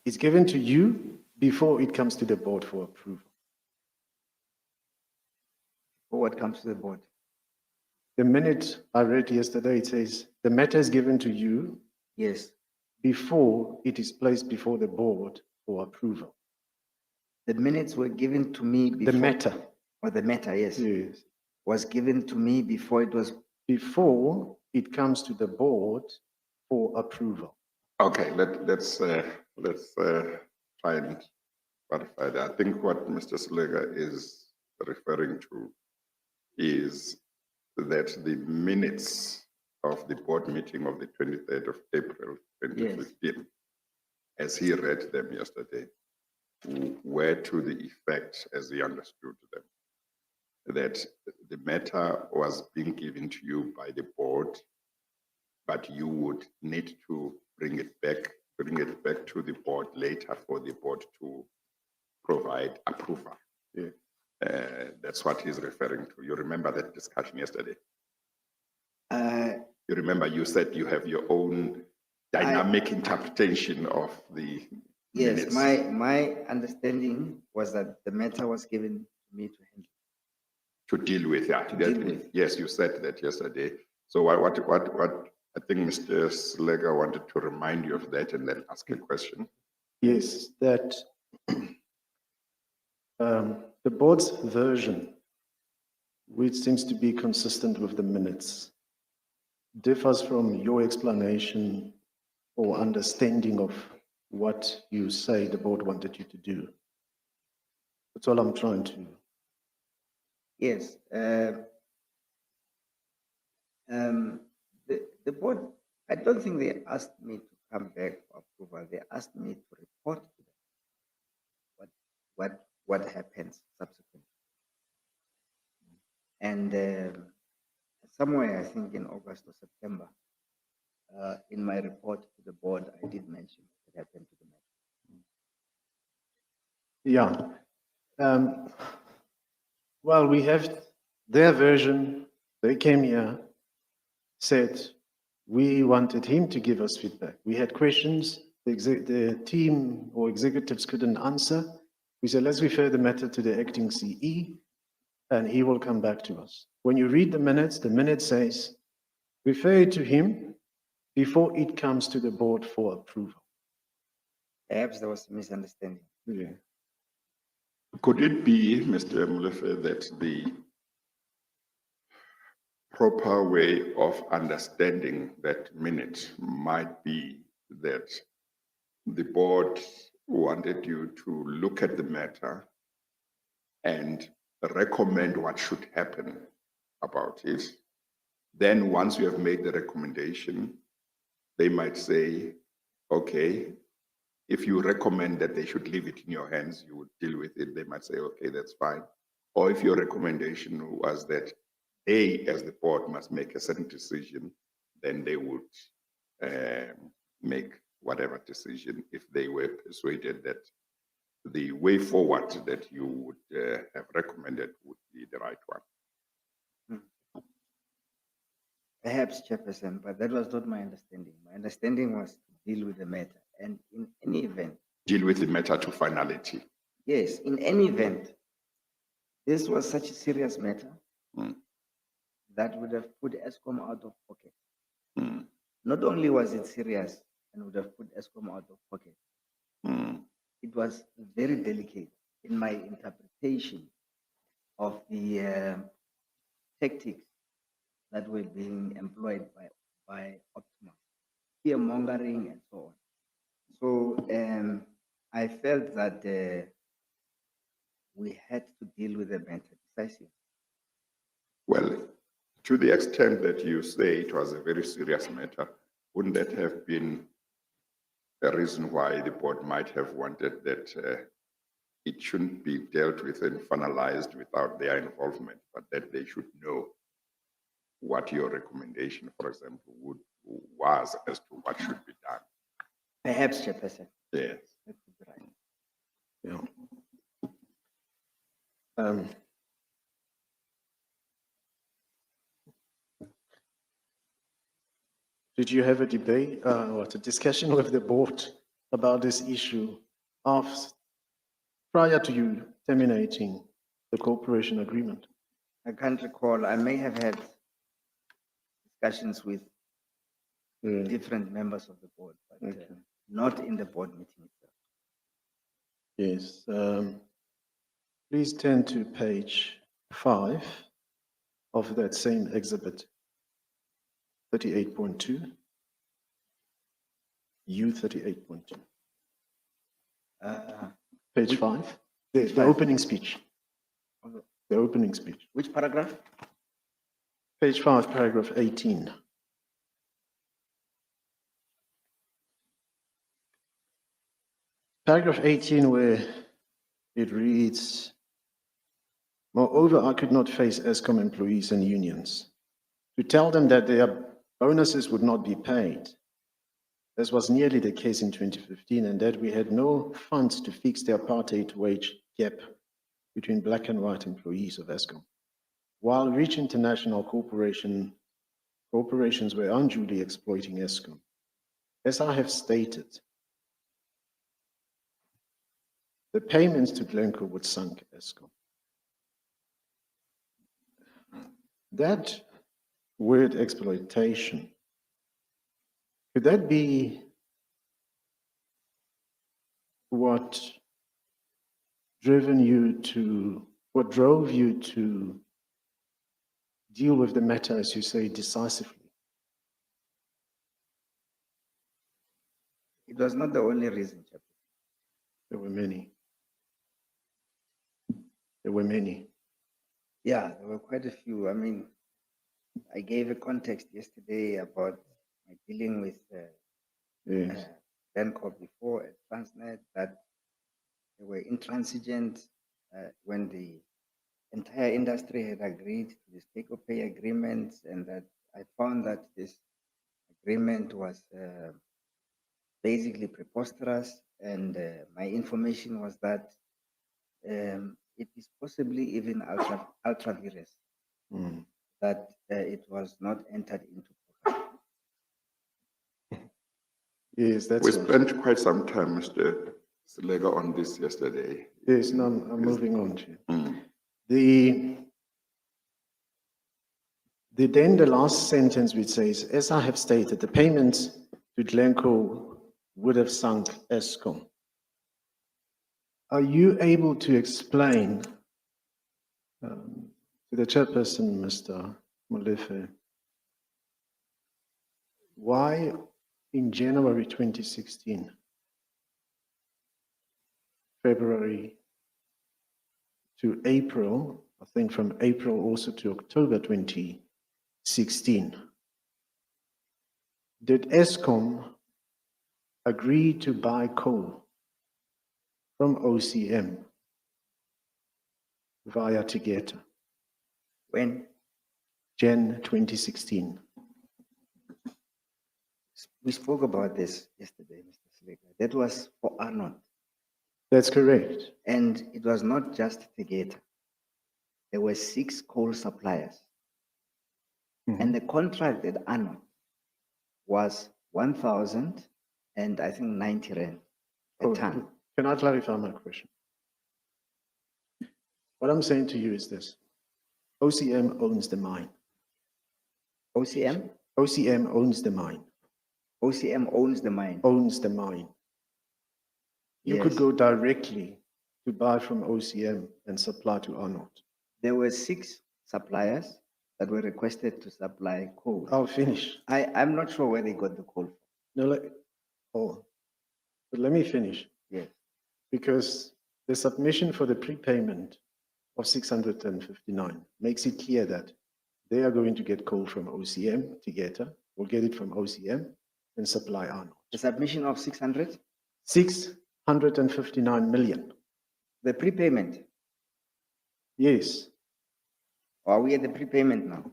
It's given to you before it comes to the board for approval. For what comes to the board? The minute I read yesterday, it says, the matter is given to you Yes. before it is placed before the board for approval. The minutes were given to me before. The matter. Or the matter, yes. Yes. Was given to me before it was. Before it comes to the board for approval. Okay, let's try and clarify that. I think what Mr. Slega is referring to is that the minutes of the board meeting of the 23rd of April 2015, as he read them yesterday, were to the effect, as he understood them, that the matter was being given to you by the board, but you would need to bring it back to the board later for the board to provide approval. Yeah. That's what he's referring to. You remember that discussion yesterday? You remember you said you have your own dynamic interpretation of the Yes, minutes. my understanding was that the matter was given to me to handle. To deal with, yeah. deal with. Yes, you said that yesterday. So what I think Mr. Slega wanted to remind you of that and then ask a question. Yes, that the board's version, which seems to be consistent with the minutes, differs from your explanation or understanding of what you say the board wanted you to do. That's all I'm trying to. Yes. The board, I don't think they asked me to come back for approval. They asked me to report to them what happens subsequently. And somewhere, I think in August or September, in my report to the board, I did mention what happened to the matter. Yeah. Well, we have their version. They came here, said we wanted him to give us feedback. We had questions. The team or executives couldn't answer. We said, let's refer the matter to the acting CE, and he will come back to us. When you read the minute says, refer it to him before it comes to the board for approval. Perhaps there was a misunderstanding. Yeah. Could it be, Mr. Molefe, that the proper way of understanding that minute might be that the board wanted you to look at the matter and recommend what should happen about it. Then once you have made the recommendation, they might say, okay, if you recommend that they should leave it in your hands, you would deal with it. They might say, okay, that's fine. Or if your recommendation was that they, as the board, must make a certain decision, then they would make whatever decision if they were persuaded that the way forward that you would have recommended would be the right one. Perhaps, Chairperson, but that was not my understanding. My understanding was to deal with the matter. And in any event, deal with the matter to finality. Yes, in any event, this was such a serious matter that would have put ESCOM out of pocket. Not only was it serious and would have put ESCOM out of pocket, it was very delicate in my interpretation of the tactics that were being employed by Optima, fear-mongering and so on. So I felt that we had to deal with the matter decisively. Well, to the extent that you say it was a very serious matter, wouldn't that have been a reason why the board might have wanted that it shouldn't be dealt with and finalized without their involvement, but that they should know what your recommendation, for example, was as to what should be done? Perhaps, Chairperson. Yes. That could be right. Yeah. Did you have a debate or a discussion with the board about this issue of prior to you terminating the cooperation agreement? I can't recall. I may have had discussions with different members of the board, but Okay. not in the board meeting itself. Yes. Please turn to page 5 of that same exhibit, 38.2, U 38.2. Page 5, the five? opening speech. Okay. The opening speech. Which paragraph? Page 5, paragraph 18. Paragraph 18, where it reads, moreover, I could not face ESCOM employees and unions to tell them that their bonuses would not be paid. This was nearly the case in 2015, and that we had no funds to fix the apartheid wage gap between black and white employees of ESCOM. While rich international corporations were unduly exploiting ESCOM. As I have stated, the payments to Glencore would sunk ESCOM. That word exploitation, could that be what drove you to deal with the matter, as you say, decisively? It was not the only reason, Chairman. There were many. There were many. Yeah, there were quite a few. I mean, I gave a context yesterday about my dealing with Yes. Glencore before at Transnet, that they were intransigent when the entire industry had agreed to this take-or-pay agreement, and that I found that this agreement was basically preposterous, and my information was that it is possibly even ultra vires, that it was not entered into program. Yes, that's We right. spent quite some time, Mr. Selega, on this yesterday. Yes, no, I'm moving on to Mm. then the last sentence which says, as I have stated, the payments to Glencore would have sunk ESCOM. Are you able to explain to the chairperson, Mr. Molefe, why in January 2016, February to April, I think from April also to October 2016, did ESCOM agree to buy coal from OCM via Tegeta? When Jan 2016. we spoke about this yesterday, Mr. Selega, that was for Arnold. That's correct. And it was not just Tegeta. There were 6 coal suppliers. And the contract at Arnold was 1,000 and I think 90 rand a ton. Can I clarify my question? What I'm saying to you is this. OCM owns the mine. OCM? OCM owns the mine. OCM owns the mine. Owns the mine. You could Yes. go directly to buy from OCM and supply to Arnold. There were 6 suppliers that were requested to supply coal. I'll finish. I'm not sure where they got the coal from. No, but let me finish. Yes. Because the submission for the prepayment of 659 makes it clear that they are going to get coal from OCM, Tegeta, will get it from OCM and supply Arnold. The submission of 600? 659 million. The prepayment. Yes. Or are we at the prepayment now?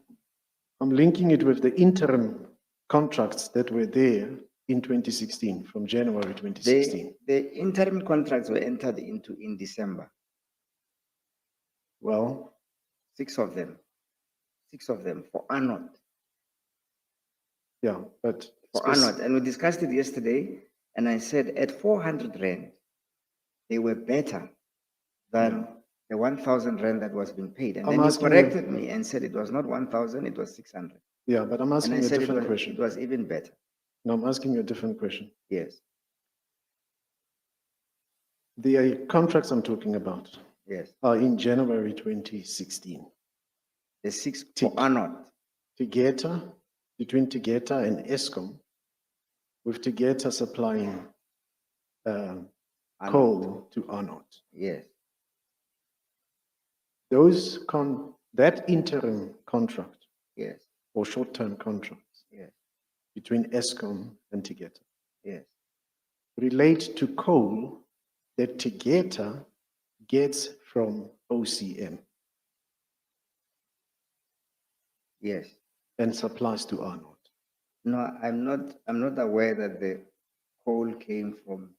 I'm linking it with the interim contracts that were there in 2016, from January 2016. The interim contracts were entered into in December. Well, 6 of them. 6 of them for Arnold. yeah, but For Arnold. And we discussed it yesterday. And I said, at 400 rand, they were better than the 1,000 rand that was being paid. And I'm then he asking you- corrected me and said it was not 1,000, it was 600. Yeah, but I'm And asking I you a said different it question. was even better. No, I'm asking you a different question. Yes, The contracts I'm talking about yes. are in January 2016. The 6 Tick. for Arnold. Tegeta, between Tegeta and Eskom, with Tegeta supplying Arnold. coal to Arnold. Yes, That interim contract yes, or short-term contracts yes, between Eskom and Tegeta yes, relate to coal that Tegeta gets from OCM yes. and supplies to Arnold. No, I'm not aware that the coal came from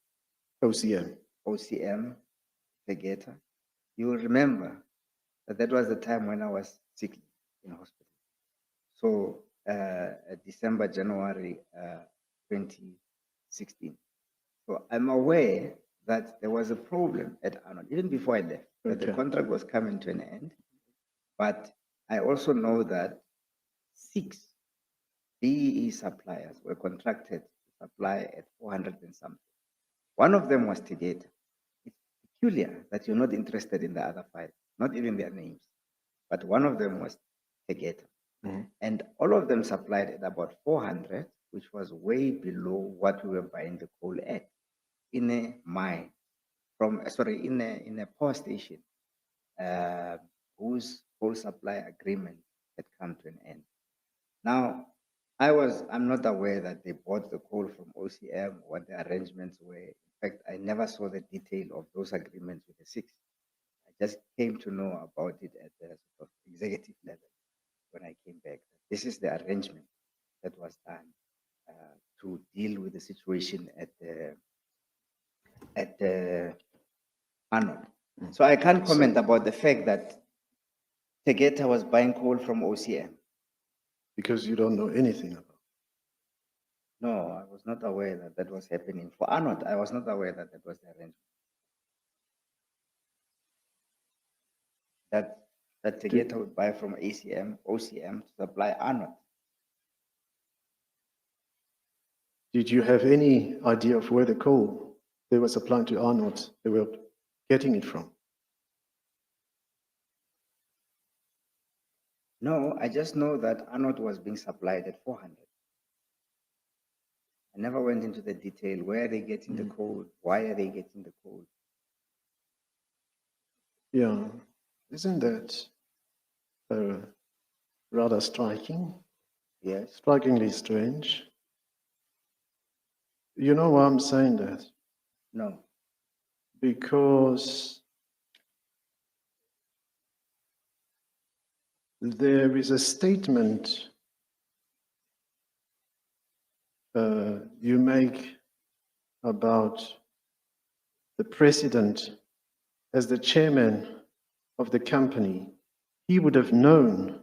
OCM. OCM, the Geta. You will remember that was the time when I was sick in hospital. So December, January 2016. So I'm aware that there was a problem at Arnold, even before I left, that the Okay. contract was coming to an end. But I also know that 6 BEE suppliers were contracted to supply at 400 and something. One of them was Tegeta. It's peculiar that you're not interested in the other 5, not even their names. But one of them was Tegeta. Mhm. And all of them supplied at about 400, which was way below what we were buying the coal at in a mine, in a power station, whose coal supply agreement had come to an end. Now, I'm not aware that they bought the coal from OCM, what the arrangements were. In fact, I never saw the detail of those agreements with the 6. I just came to know about it at the sort of executive level when I came back. This is the arrangement that was done to deal with the situation at the Arnold. So I can't comment about the fact that Tegeta was buying coal from OCM. Because you don't know anything about it. No, I was not aware that that was happening. For Arnold, I was not aware that that was the arrangement. That Tegeta would buy from OCM to supply Arnold. Did you have any idea of where the coal they were supplying to Arnold, they were getting it from? No, I just know that Arnold was being supplied at 400. I never went into the detail. Where are they getting the coal? Why are they getting the coal? Yeah, isn't that rather striking? Yes. Strikingly strange. You know why I'm saying that? No. Because there is a statement you make about the president as the chairman of the company. He would have known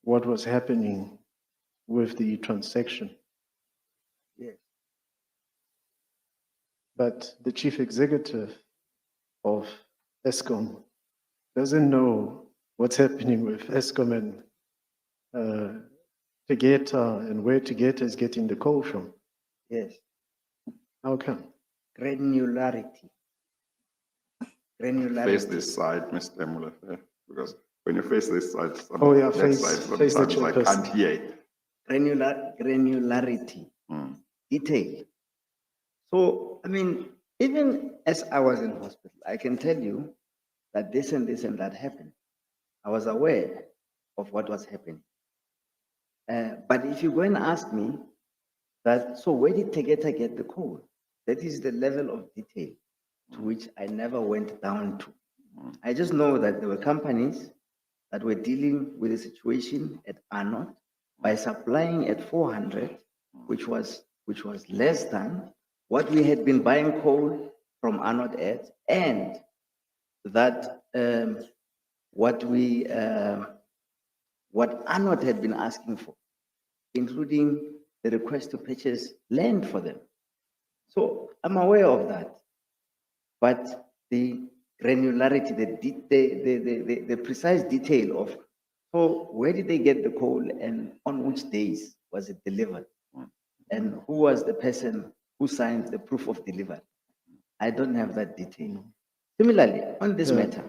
what was happening with the transaction. Yes. But the chief executive of Eskom doesn't know what's happening with Eskom and Tegeta and where Tegeta is getting the coal from. Yes. How come? Granularity. Face this side, Mr. Molefe, because when you face this side, Oh, yeah, that face side, the sometimes I chairperson. can't hear it. Granularity. Detail. So, I mean, even as I was in hospital, I can tell you that this and this and that happened. I was aware of what was happening. But if you go and ask me that, so where did Tegeta get the coal? That is the level of detail to which I never went down to. I just know that there were companies that were dealing with the situation at Arnold by supplying at 400, which was less than what we had been buying coal from Arnold at, and that what Arnold had been asking for, including the request to purchase land for them. So I'm aware of that. But the granularity, the precise detail of, so where did they get the coal and on which days was it delivered? And who was the person who signed the proof of delivery? I don't have that detail. Similarly, on this matter,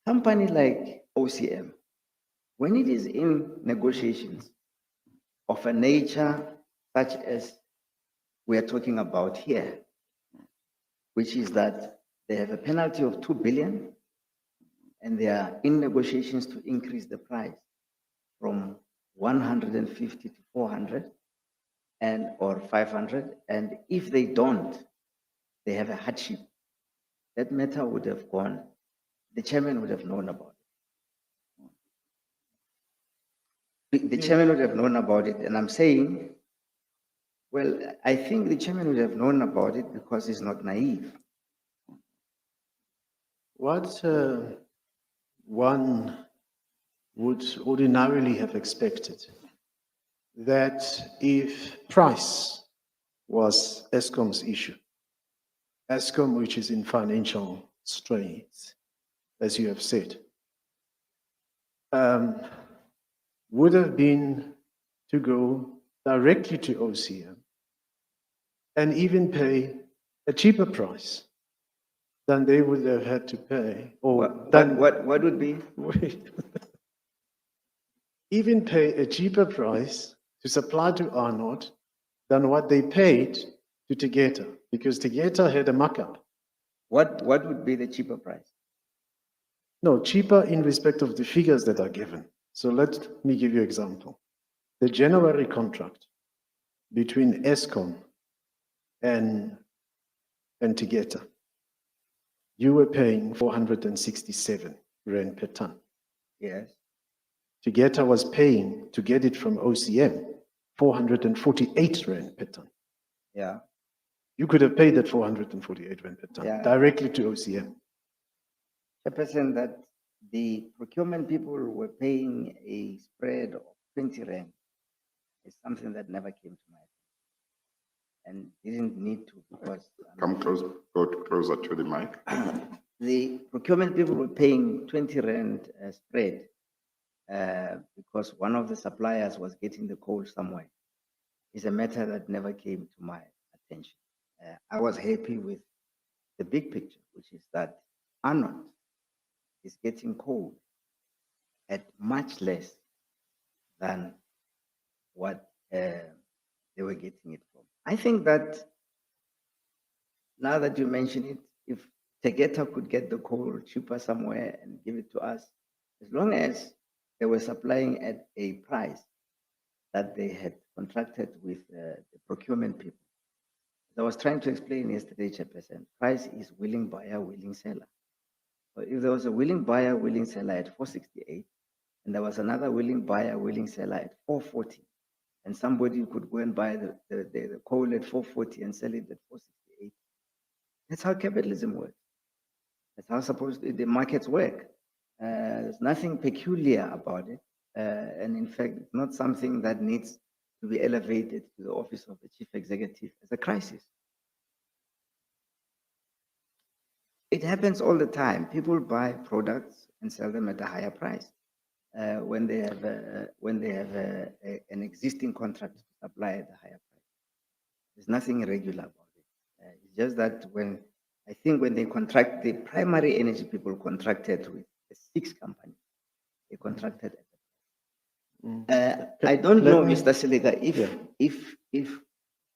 company like OCM, when it is in negotiations of a nature such as we are talking about here, which is that they have a penalty of 2 billion and they are in negotiations to increase the price from 150 to 400 and or 500. And if they don't, they have a hardship. That matter would have gone, the chairman would have known about it. The chairman would have known about it. And I'm saying, well, I think the chairman would have known about it because he's not naive. What one would ordinarily have expected that if price was Eskom's issue, Eskom, which is in financial straits, as you have said, would have been to go directly to OCM and even pay a cheaper price than they would have had to pay, or What would be? wait, even pay a cheaper price to supply to Arnold than what they paid to Tegeta, because Tegeta had a markup. What would be the cheaper price? No, cheaper in respect of the figures that are given. So let me give you an example. The January contract between Eskom and Tegeta, you were paying 467 rand per ton. Yes. Tegeta was paying to get it from OCM 448 rand per ton. Yeah. You could have paid that 448 rand per ton Yeah. directly to OCM. The person that the procurement people were paying a spread of 20 rand is something that never came to my and didn't need to because Come close, go closer to the mic. the procurement people were paying 20 rand spread because one of the suppliers was getting the coal somewhere. It's a matter that never came to my attention. I was happy with the big picture, which is that Arnold is getting coal at much less than what they were getting it from. I think that now that you mention it, if Tegeta could get the coal cheaper somewhere and give it to us, as long as they were supplying at a price that they had contracted with the procurement people. As I was trying to explain yesterday, Chairperson, price is willing buyer, willing seller. So if there was a willing buyer, willing seller at 468, and there was another willing buyer, willing seller at 440, and somebody could go and buy the coal at 440 and sell it at 468. That's how capitalism works. That's how the markets work. There's nothing peculiar about it. And in fact, it's not something that needs to be elevated to the office of the chief executive as a crisis. It happens all the time. People buy products and sell them at a higher price when they have an existing contract to supply at a higher price. There's nothing irregular about it. It's just that when they contract, the primary energy people contracted with the 6 companies. They contracted at I don't know, Mr. Siliga, if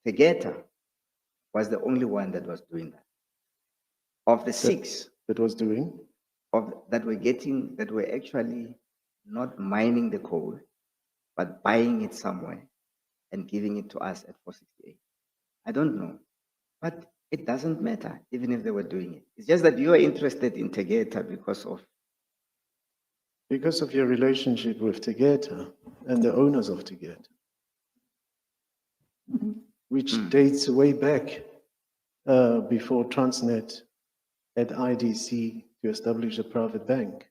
Tegeta was the only one that was doing that. Of the 6 that was doing that were actually not mining the coal, but buying it somewhere and giving it to us at 468. I don't know, but it doesn't matter, even if they were doing it. It's just that you are interested in Tegeta because of your relationship with Tegeta and the owners of Tegeta, which dates way back before Transnet had IDC to establish a private bank.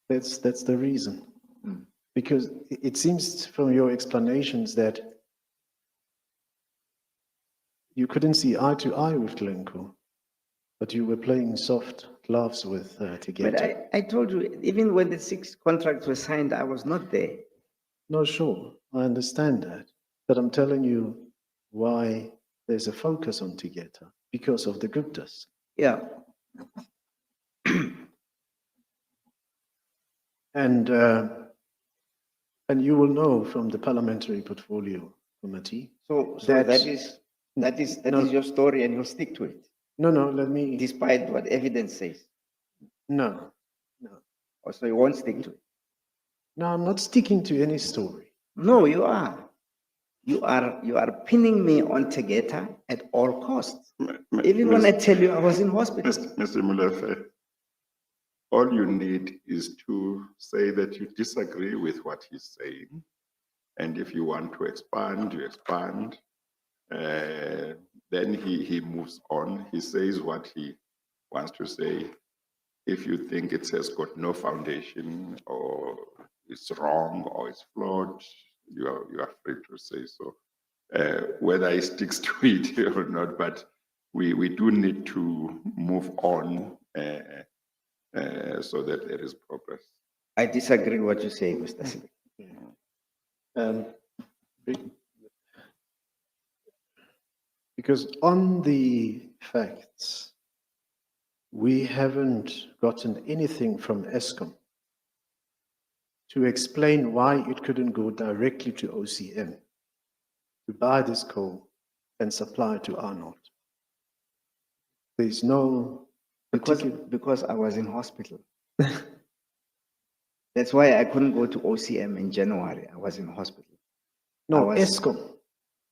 That's the reason. Because it seems from your explanations that you couldn't see eye to eye with Glencore, but you were playing soft gloves with But Tegeta. I told you, even when the 6 contracts were signed, I was not there. No, sure, I understand that, but I'm telling you why there's a focus on Tegeta, because of the Guptas. Yeah, And you will know from the Parliamentary Portfolio Committee. so That- that is No. your story, and you'll stick to it, No, let me, despite what evidence says. no. Or so you won't stick to it. No, I'm not sticking to any story. No, you are. You are pinning me on Tegeta at all costs. Even when I tell you I was in hospital. Mr. Molefe, all you need is to say that you disagree with what he's saying. And if you want to expand, you expand. Then he moves on. He says what he wants to say. If you think it has got no foundation, or it's wrong, or it's flawed, you are free to say so. Whether he sticks to it or not, but we do need to move on so that there is progress. I disagree with what you say, Mr. Smith. Be- Because on the facts, we haven't gotten anything from Eskom to explain why it couldn't go directly to OCM to buy this coal and supply to Arnold. There's no Because I was in hospital. That's why I couldn't go to OCM in January. I was in hospital. no, I was- Eskom,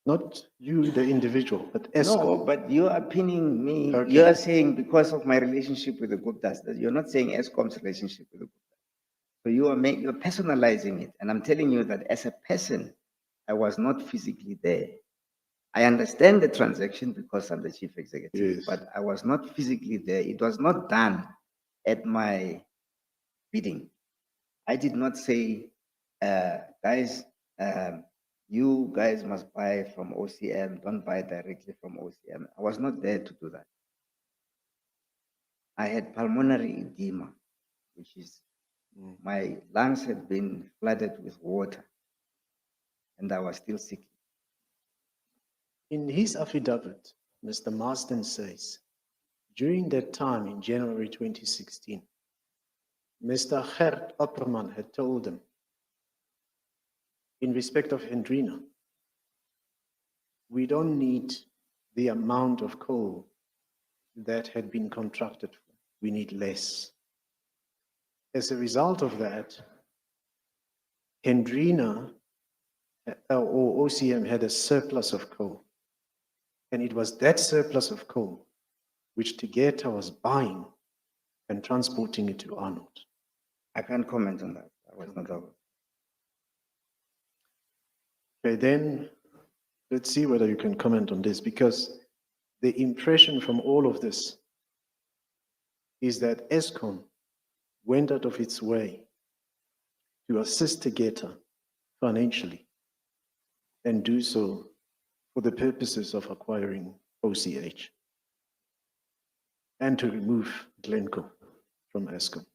not you, the individual, but Eskom. No, but you are pinning me. Okay. You are saying because of my relationship with the Guptas, that you're not saying Eskom's relationship with the Guptas. So you're personalizing it. And I'm telling you that as a person, I was not physically there. I understand the transaction because I'm the chief executive, Yes. but I was not physically there. It was not done at my bidding. I did not say, guys, you guys must buy from OCM, don't buy directly from OCM. I was not there to do that. I had pulmonary edema, which is my lungs had been flooded with water, and I was still sick. In his affidavit, Mr. Marsden says, during that time in January 2016, Mr. Gert Opperman had told him, in respect of Hendrina, we don't need the amount of coal that had been contracted for. We need less. As a result of that, Hendrina or OCM had a surplus of coal. And it was that surplus of coal which Tegeta was buying and transporting it to Arnold. I can't comment on that. I was not aware. Okay, then let's see whether you can comment on this, because the impression from all of this is that Eskom went out of its way to assist Tegeta financially and do so for the purposes of acquiring OCH and to remove Glencore from Eskom.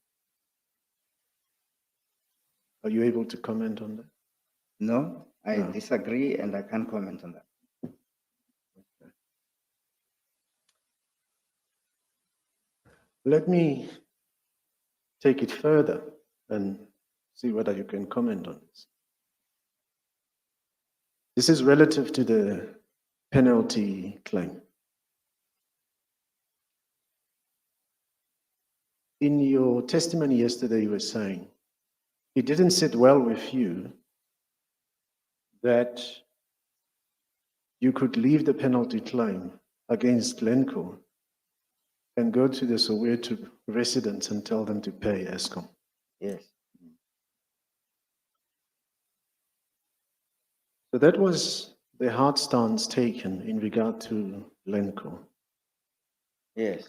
Are you able to comment on that? No, I No. disagree and I can't comment on that. Let me take it further and see whether you can comment on this. This is relative to the penalty claim. In your testimony yesterday, you were saying it didn't sit well with you that you could leave the penalty claim against Glencore and go to the Soweto residents and tell them to pay Eskom. Yes. So that was the hard stance taken in regard to Glencore. Yes.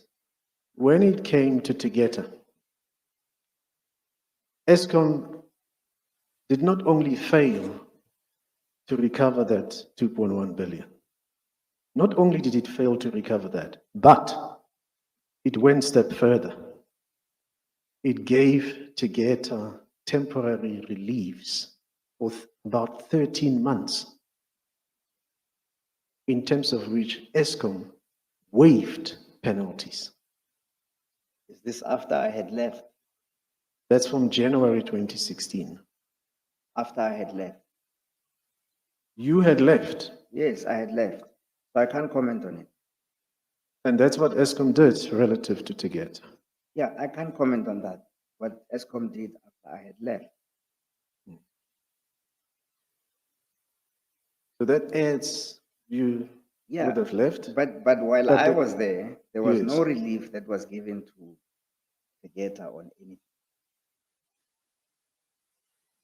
When it came to Tegeta, Eskom did not only fail to recover that 2.1 billion, not only did it fail to recover that, but it went a step further. It gave Tegeta temporary reliefs of about 13 months, in terms of which ESCOM waived penalties. Is this after I had left? That's from January 2016. After I had left? You had left, Yes, I had left. So I can't comment on it. and that's what ESCOM did relative to Tegeta. Yeah, I can't comment on that. What ESCOM did after I had left. So that adds, you Yeah, would have left. But while But I the- was there was Yes. no relief that was given to Tegeta on anything.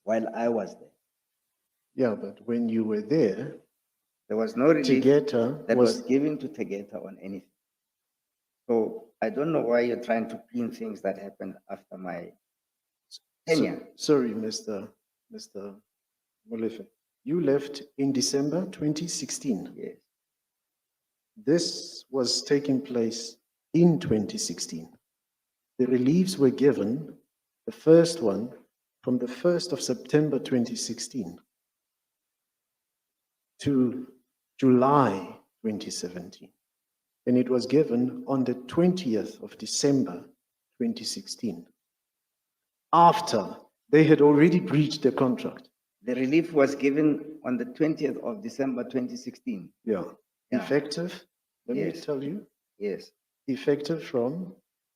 While I was there, Yeah, but when you were there, there was no relief Tegeta that was was, given to Tegeta on anything. So I don't know why you're trying to pin things that happened after my tenure. sorry, Mr. Molefe. You left in December 2016. Yes, This was taking place in 2016. The reliefs were given, the first one, from the 1st of September 2016 to July 2017. And it was given on the 20th of December 2016, after they had already breached the contract. the relief was given on the 20th of December 2016. Yeah. Yeah. Effective, let me Yes. tell you, Yes, effective from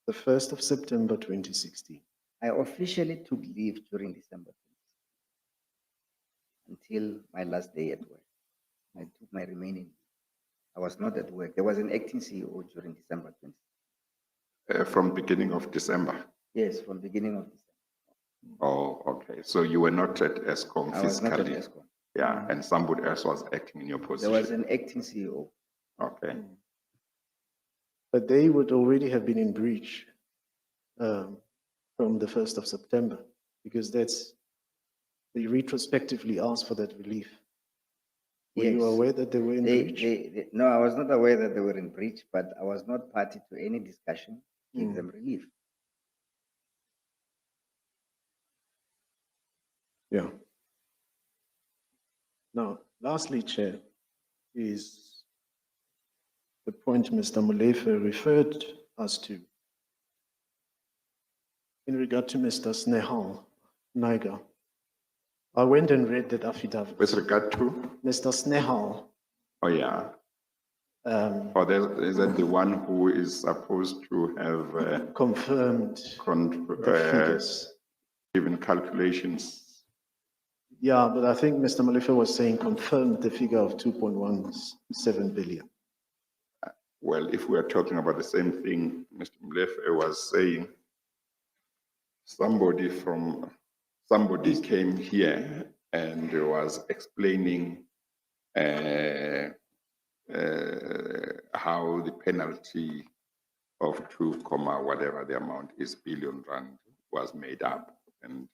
the 1st of September 2016. I officially took leave during December 2016 until my last day at work. I took my remaining. I was not at work. There was an acting CEO during December 2016. From beginning of December. Yes, from beginning of December. Oh, okay. So you were not at ESCOM I was not at physically. ESCOM. Yeah, and somebody else was acting in your There position. was an acting CEO. Okay. But they would already have been in breach from the 1st of September, because they retrospectively asked for that relief. Were you Yes. aware that they were in breach? No, I was not aware that they were in breach, but I was not party to any discussion to give them relief. Yeah. Now, lastly, Chair, is the point Mr. Molefe referred us to in regard to Mr. Snehal Naiga. I went and read that affidavit. With regard to, Mr. Snehal, oh yeah, or is that the one who is supposed to have confirmed the figures. given calculations? Yeah, but I think Mr. Molefe was saying confirmed the figure of 2.17 billion. Well, if we are talking about the same thing, Mr. Molefe was saying somebody came here and was explaining how the penalty of 2, whatever the amount is billion rand was made up, and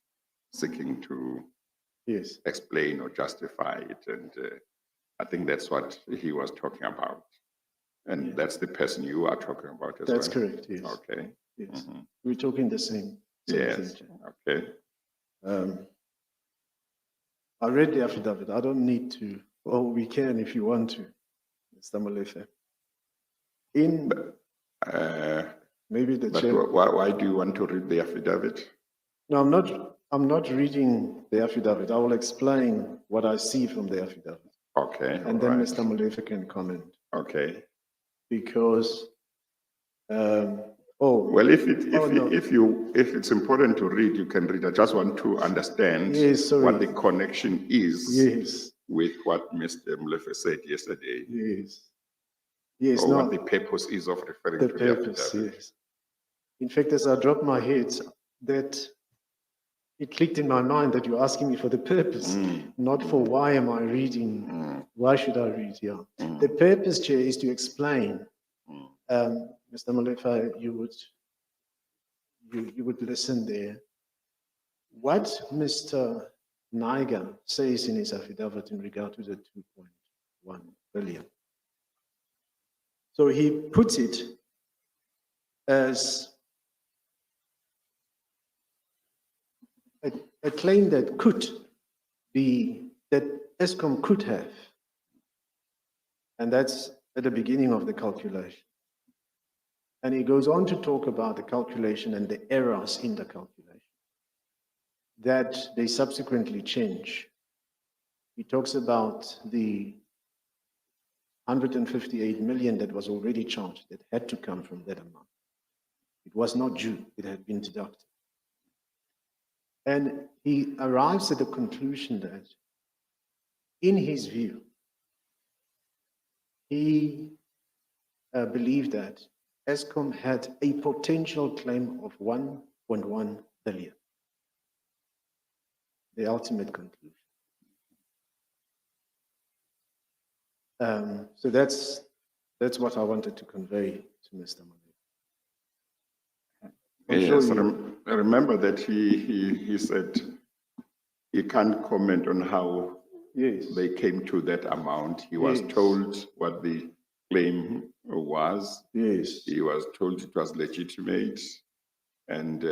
seeking to Yes. explain or justify it. And I think that's what he was talking about. And Yeah. that's the person you are talking about as That's well. correct, yes. Okay. Yes. Mhm. We're talking the same Yes. thing. Okay. I read the affidavit. I don't need to, well, we can if you want to, Mr. Molefe. Maybe the But chair. why do you want to read the affidavit? No, I'm not reading the affidavit. I will explain what I see from the affidavit. Okay. And then all right. Mr. Molefe can comment. Okay. Because, Well, if no. it's important to read, you can read. I just want to understand Yes, sorry. what the connection is Yes, with what Mr. Molefe said yesterday, yes. Yes, or no, what the purpose is of referring the to purpose, the affidavit. yes. In fact, as I dropped my head, that it clicked in my mind that you're asking me for the purpose, not for why am I reading, why should I read, yeah. The purpose, Chair, is to explain, Mr. Molefe, you would listen there. What Mr. Naiga says in his affidavit in regard to the 2.1 billion So he puts it as a claim that could be, that ESCOM could have. And that's at the beginning of the calculation. And he goes on to talk about the calculation and the errors in the calculation that they subsequently change. He talks about the 158 million that was already charged that had to come from that amount. It was not due, it had been deducted. And he arrives at the conclusion that, in his view, he believed that ESCOM had a potential claim of 1.1 billion. The ultimate conclusion. So that's what I wanted to convey to Mr. Molefe. Yes, remember that he said he can't comment on how they came to that amount. He was told what the claim was. Yes. He was told it was legitimate, and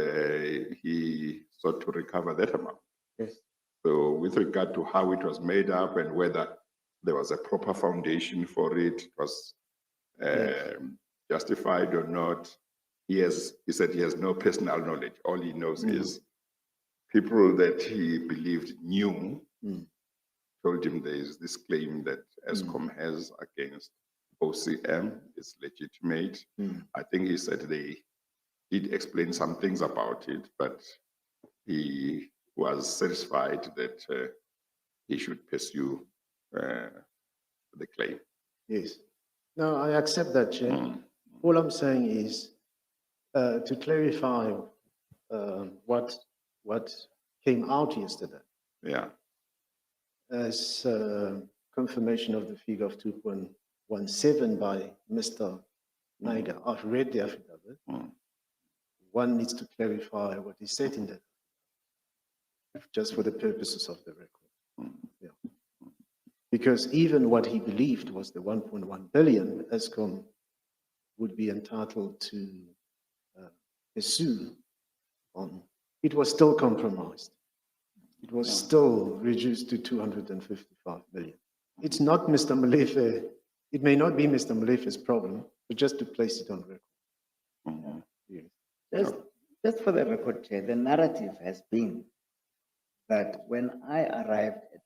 he sought to recover that amount. Yes. So with regard to how it was made up and whether there was a proper foundation for it, was justified or not, he said he has no personal knowledge. All he knows is people that he believed knew told him there is this claim that ESCOM has against OCM is legitimate. I think he said they did explain some things about it, but he was satisfied that he should pursue the claim. Yes. No, I accept that, Chair. All I'm saying is to clarify what came out yesterday Yeah. as confirmation of the figure of 2.17 by Mr. Naiga. I've read the affidavit. One needs to clarify what he said in that, just for the purposes of the record. Yeah. Because even what he believed was the 1.1 billion, ESCOM would be entitled to pursue on, it was still compromised. It was still reduced to 255 million. It's not Mr. Molefe, it may not be Mr. Molefe's problem, but just to place it on record. Yes. Just for the record, Chair, the narrative has been that when I arrived at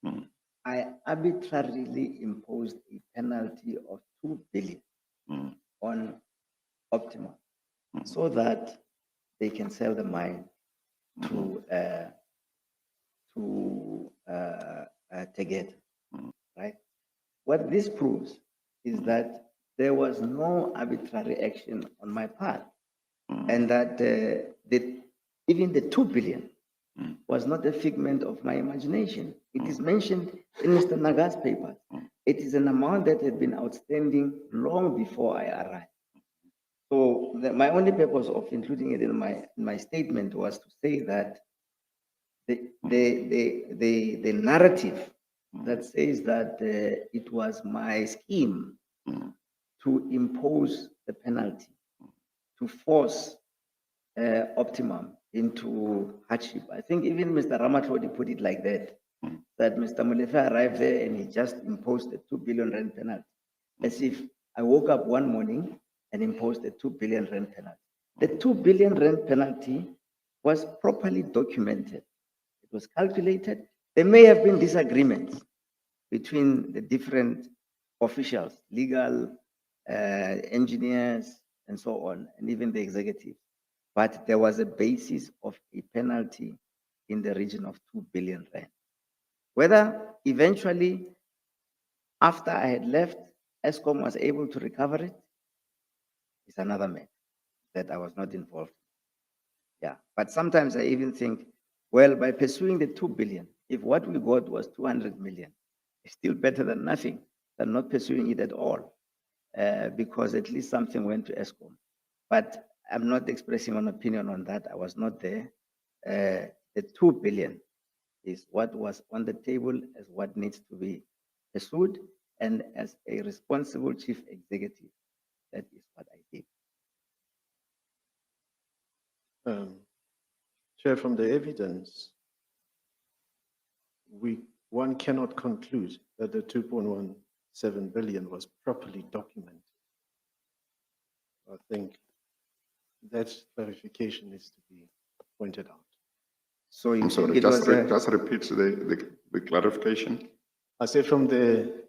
this, I arbitrarily imposed a penalty of 2 billion on Optima so that they can sell the mine to Tegeta, right? What this proves is that there was no arbitrary action on my part, and that even the 2 billion was not a figment of my imagination. It is mentioned in Mr. Naga's paper. It is an amount that had been outstanding long before I arrived. So my only purpose of including it in my statement was to say that the narrative that says that it was my scheme to impose the penalty, to force Optimum into hardship. I think even Mr. Ramatlodi put it like that, that Mr. Molefe arrived there and he just imposed a 2 billion rand penalty, as if I woke up one morning and imposed a 2 billion rand penalty. The 2 billion rand penalty was properly documented. It was calculated. There may have been disagreements between the different officials, legal, engineers, and so on, and even the executive. But there was a basis of a penalty in the region of 2 billion rand. Whether eventually, after I had left, ESCOM was able to recover it is another matter that I was not involved in. Yeah, but sometimes I even think, well, by pursuing the 2 billion, if what we got was 200 million, it's still better than nothing, than not pursuing it at all, because at least something went to ESCOM. But I'm not expressing an opinion on that. I was not there. The 2 billion is what was on the table as what needs to be pursued. And as a responsible chief executive, that is what I did. Chair, from the evidence, one cannot conclude that the 2.17 billion was properly documented. I think that clarification needs to be pointed out. So you I'm sorry, think it was a- just repeat the clarification. I say from the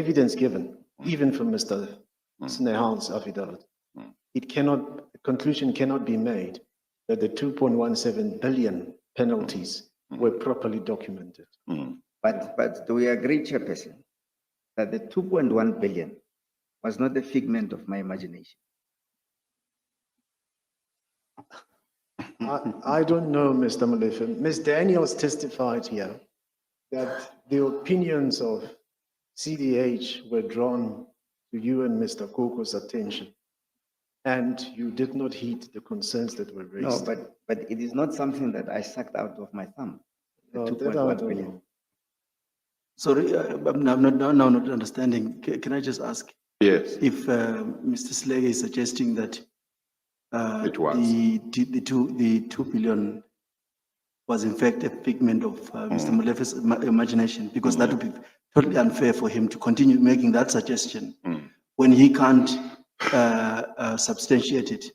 evidence given, even from Mr. Snehal's affidavit, a conclusion cannot be made that the 2.17 billion penalties were properly documented. But do we agree, Chairperson, that the 2.1 billion was not a figment of my imagination? I don't know, Mr. Molefe. Ms. Daniels testified here that the opinions of CDH were drawn to you and Mr. Koko's attention, and you did not heed the concerns that were No, raised. but it is not something that I sucked out of my thumb. The No, that I 2.1 don't billion. know. Sorry, I'm not understanding. Can I just ask Yes, if Mr. Slege is suggesting that It was. the 2 billion was in fact a figment of Mr. Molefe's imagination, because that would be totally unfair for him to continue making that suggestion when he can't substantiate it.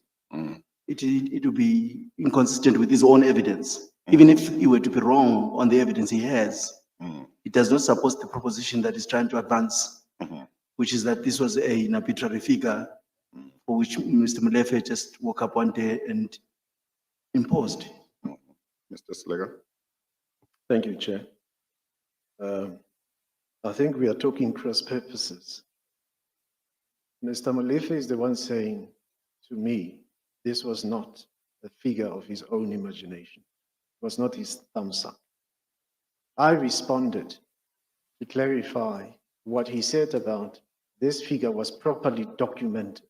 It would be inconsistent with his own evidence. Even if he were to be wrong on the evidence he has, it does not support the proposition that he's trying to advance, which is that this was an arbitrary figure for which Mr. Molefe just woke up one day and imposed. Mr. Slega. Thank you, Chair. I think we are talking cross purposes. Mr. Molefe is the one saying to me, this was not a figure of his own imagination. It was not his thumbs up. I responded to clarify what he said about this figure was properly documented.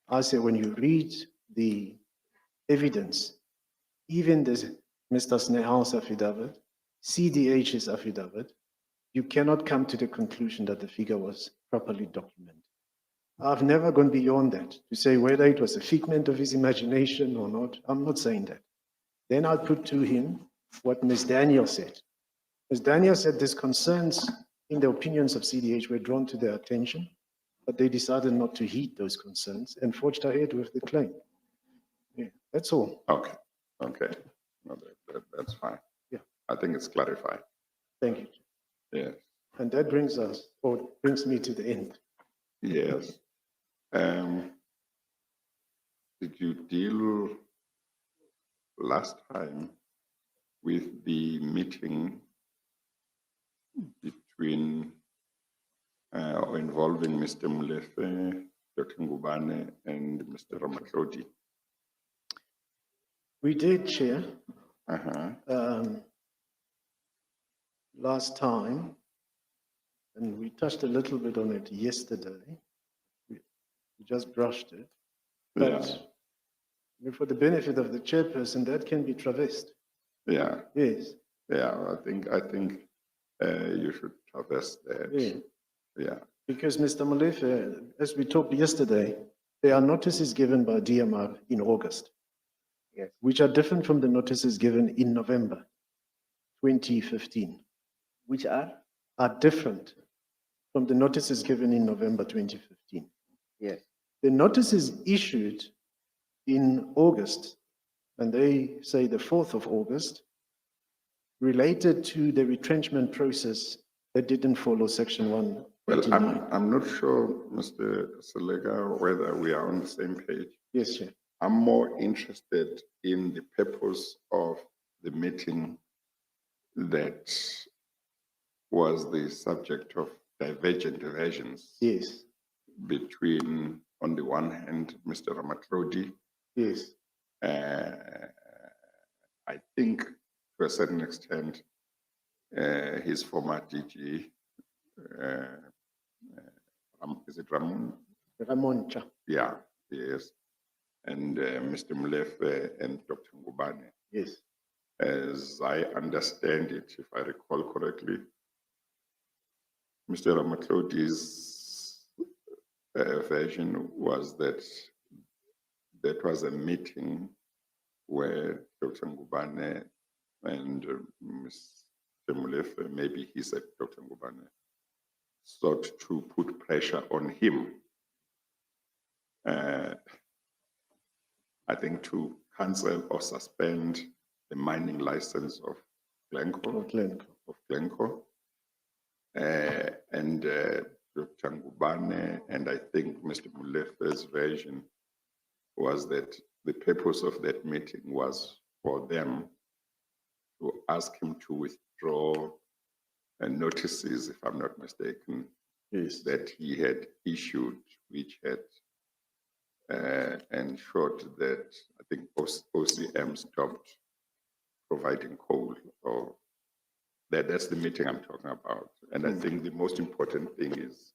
I said, when you read the evidence, even this Mr. Snehal's affidavit, CDH's affidavit, you cannot come to the conclusion that the figure was properly documented. I've never gone beyond that to say whether it was a figment of his imagination or not. I'm not saying that. Then I'll put to him what Ms. Daniel said. Ms. Daniel said these concerns in the opinions of CDH were drawn to their attention, but they decided not to heed those concerns and forged ahead with the claim. Yeah, that's all. Okay, okay. No, that's fine. Yeah. I think it's clarified. Thank you. Yes, And that brings us, or brings me to the end. yes. Did you deal last time with the meeting between or involving Mr. Molefe, Dr. Ngubane, and Mr. Ramatloti? We did, Chair, Uh-huh. last time, and we touched a little bit on it yesterday. We just brushed it. But for the benefit of the chairperson, that can be traversed. Yeah, Yes. yeah. I think you should traverse that. Yeah. Yeah. Because Mr. Molefe, as we talked yesterday, there are notices given by DMR in August. Yes. Which are different from the notices given in November 2015. Which are? Are different from the notices given in November 2015. Yes. The notices issued in August, and they say the 4th of August, related to the retrenchment process that didn't follow Section Well, 189. I'm not sure, Mr. Selega, whether we are on the same page. Yes, Chair. I'm more interested in the purpose of the meeting that was the subject of divergent versions Yes, between, on the one hand, Mr. Ramatloti. yes, I think to a certain extent, his former DG, is it Ramon? Ramon Cha. Yeah, yes. And Mr. Molefe and Dr. Ngubane. Yes, As I understand it, if I recall correctly, Mr. Ramatlodi's version was that that was a meeting where Dr. Ngubane and Mr. Molefe, maybe he said Dr. Ngubane, sought to put pressure on him, I think, to cancel or suspend the mining license of Glencore. And Dr. Ngubane and I think Mr. Molefe's version was that the purpose of that meeting was for them to ask him to withdraw notices, if I'm not mistaken, Yes. that he had issued, which had ensured that I think OCM stopped providing coal, or that's the meeting I'm talking about. And I think the most important thing is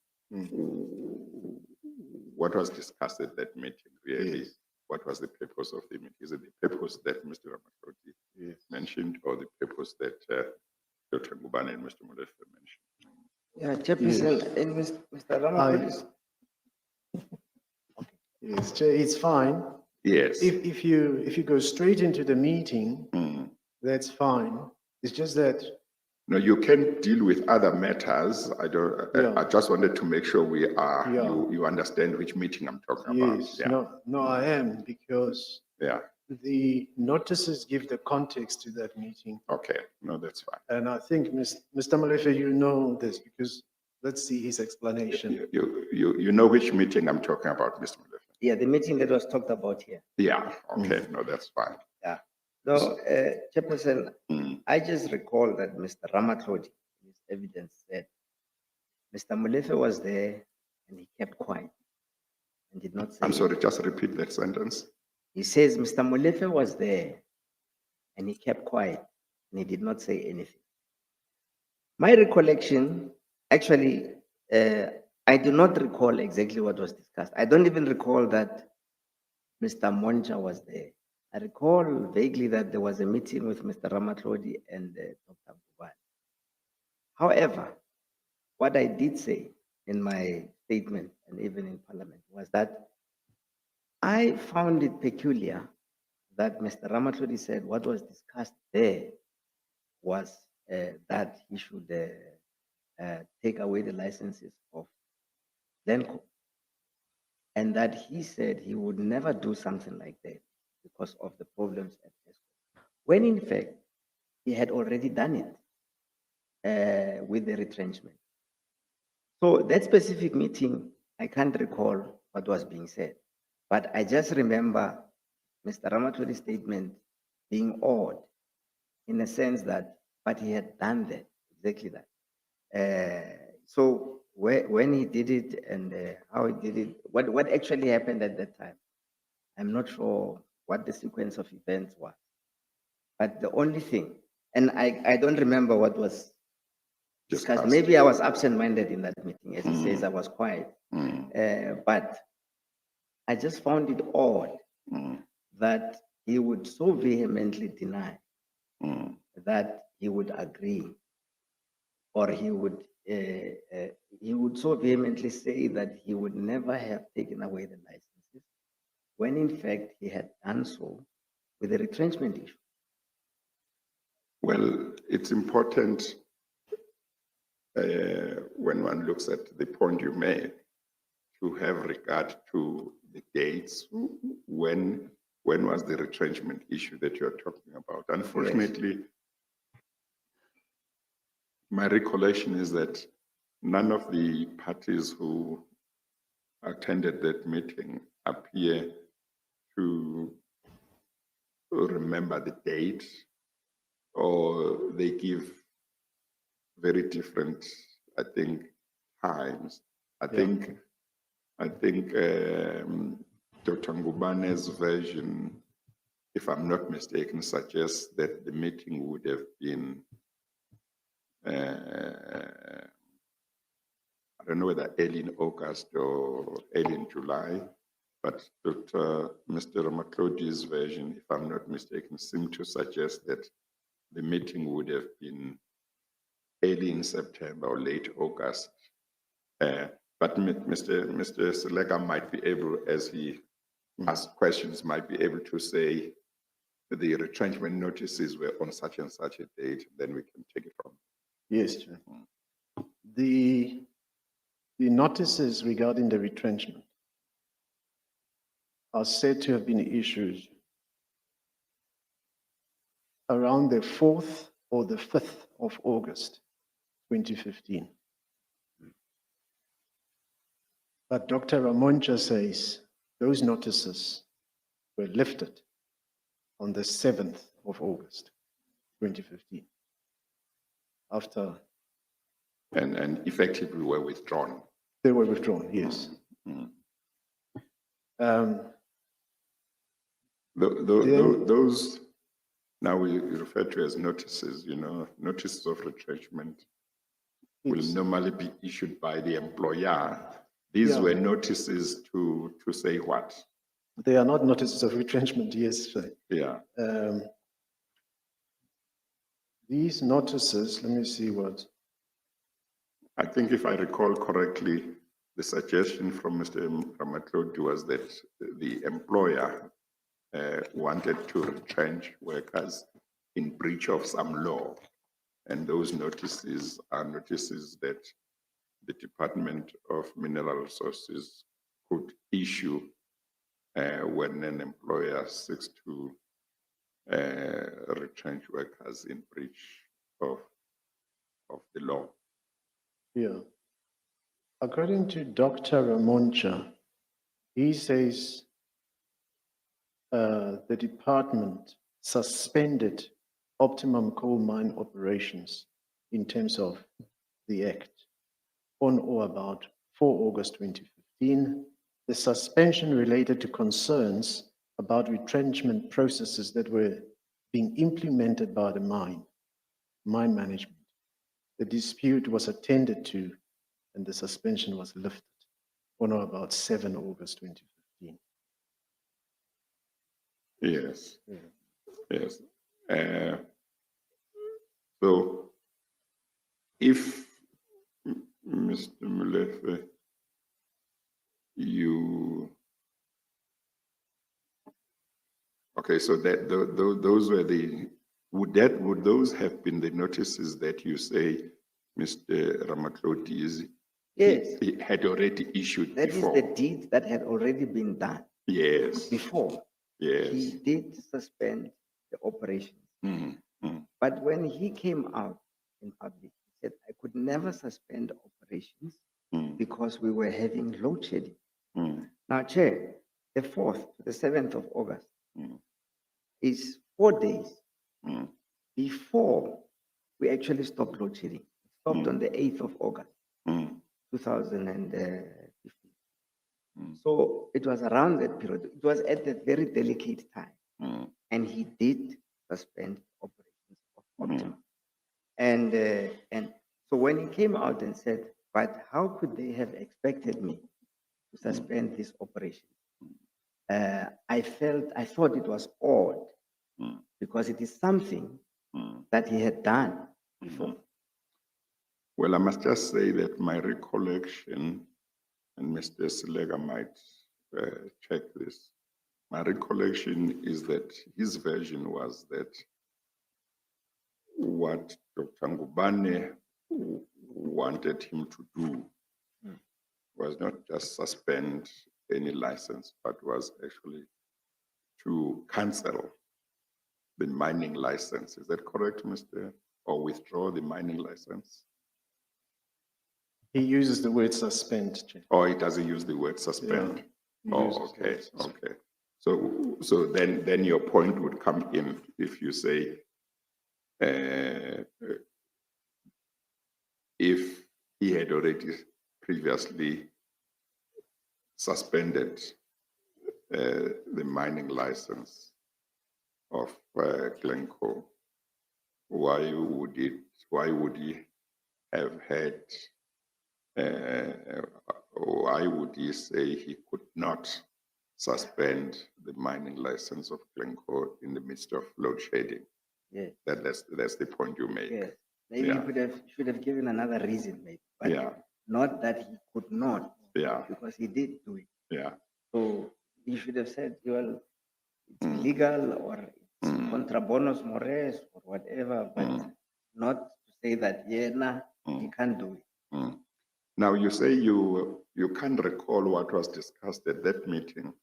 what was discussed at that meeting, really. Yes. What was the purpose of the meeting? Is it the purpose that Mr. Ramatlodi mentioned, or the purpose that Dr. Ngubane and Mr. Molefe mentioned? Yeah, Chairperson, and Mr. Ramatlodi. Yes, Chair, it's fine. Yes. If you go straight into the meeting, that's fine. It's just that, No, you can deal with other matters. I don't. Yeah. I just wanted to make sure we are. Yeah. You understand which meeting I'm talking about. yes, Yeah. no, I am, because Yeah. the notices give the context to that meeting. Okay. No, that's fine. And I think, Mr. Molefe, you know this, because let's see his explanation. You know which meeting I'm talking about, Mr. Molefe? Yeah, the meeting that was talked about here. Yeah. Okay. No, that's fine. Yeah. No, Chairperson, I just recall that Mr. Ramatlodi, in his evidence, said Mr. Molefe was there and he kept quiet and did not say. I'm sorry. Just repeat that sentence. He says Mr. Molefe was there and he kept quiet and he did not say anything. My recollection, actually, I do not recall exactly what was discussed. I don't even recall that Mr. Moncha was there. I recall vaguely that there was a meeting with Mr. Ramatlodi and Dr. Ngubane. However, what I did say in my statement and even in Parliament was that I found it peculiar that Mr. Ramatlodi said what was discussed there was that he should take away the licenses of Glencore, and that he said he would never do something like that because of the problems at Eskom, when in fact he had already done it with the retrenchment. So that specific meeting, I can't recall what was being said, but I just remember Mr. Ramatlodi's statement being odd in the sense that, but he had done that, exactly that. So when he did it and how he did it, what actually happened at that time, I'm not sure what the sequence of events was. But the only thing, and I don't remember what was discussed. Maybe I was absent-minded in that meeting. As he says, I was quiet. But I just found it odd that he would so vehemently deny that he would agree, or he would so vehemently say that he would never have taken away the licenses, when in fact he had done so with the retrenchment issue. Well, it's important when one looks at the point you made to have regard to the dates. When was the retrenchment issue that you're talking about? Unfortunately, my recollection is that none of the parties who attended that meeting appear to remember the date, or they give very different, I think, times. I think Dr. Ngubane's version, if I'm not mistaken, suggests that the meeting would have been, I don't know whether early in August or early in July, but Mr. Ramatlodi's version, if I'm not mistaken, seemed to suggest that the meeting would have been early in September or late August, But Mr. Selega might be able, as he asked questions, might be able to say the retrenchment notices were on such and such a date, then we can take it from. Yes, Chair. The notices regarding the retrenchment are said to have been issued around the 4th or the 5th of August, 2015. But Dr. Ramoncha says those notices were lifted on the 7th of August, 2015. After And effectively were withdrawn. they were withdrawn, yes. Those, now we refer to as notices, notices of retrenchment will It's- normally be issued by the employer. These Yeah. were notices to say what? They are not notices of retrenchment, yes. Sir. Yeah. These notices, let me see what. I think if I recall correctly, the suggestion from Mr. Ramatloti was that the employer wanted to retrench workers in breach of some law. And those notices are notices that the Department of Mineral Resources could issue when an employer seeks to retrench workers in breach of the law. Yeah. According to Dr. Ramoncha, he says the department suspended optimum coal mine operations in terms of the act on or about 4 August 2015. The suspension related to concerns about retrenchment processes that were being implemented by the mine management. The dispute was attended to and the suspension was lifted on or about 7 August 2015. Yes. Yeah. Yes. So if Mr. Molefe, okay, so that those were would those have been the notices that you say Mr. Ramatloti Yes. he had already issued That is before? the deed that had already been done Yes. before. Yes. He did suspend the operation. Mhm, mhm, But when he came out in public, he said, I could never suspend operations mhm, because we were having load shedding. mhm, Now, Chair, the 4th to the 7th of August mhm, is 4 days mhm, before we actually stopped load shedding. It stopped on the 8th of August, mhm, 2015. Mm. So it was around that period. It was at that very delicate time. mhm, And he did suspend operations of Mhm. Optima. And so when he came out and said, but how could they have expected me to suspend this operation? I thought it was odd Mm. because it is something mhm. that he had done before. Well, I must just say that my recollection, and Mr. Selega might check this, my recollection is that his version was that what Dr. Ngubane wanted him to do was not just suspend any license, but was actually to cancel the mining license. Is that correct, Mr.? Or withdraw the mining license? He uses the word suspend, Chair. Or it doesn't use the word suspend? Yeah, he Oh, uses the okay, word suspend. okay. So then your point would come in if you say, if he had already previously suspended the mining license of Glencoe, why would he have had, why would he say he could not suspend the mining license of Glencoe in the midst of load shedding? Yes, That's the point you make. yes. Maybe Yeah. he should have given another reason, maybe. But Yeah. not that he could not, Yeah, because he did do it. yeah. So he should have said, well, it's illegal or it's contra bonos mores or whatever, but not to say that, yeah, nah, he can't do it. Mm. Now, you say you can't recall what was discussed at that meeting,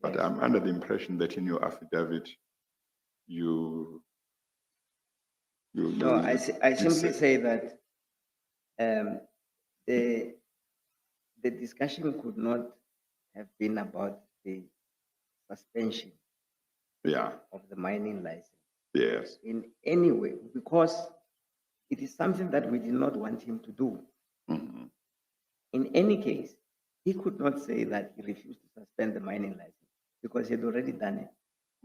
but Yes. I'm under the impression that in your affidavit, you. No, I simply said- say that the discussion could not have been about the suspension Yeah, of the mining license yes. in any way, because it is something that we did not want him to do. Mhm. In any case, he could not say that he refused to suspend the mining license because he had already done it.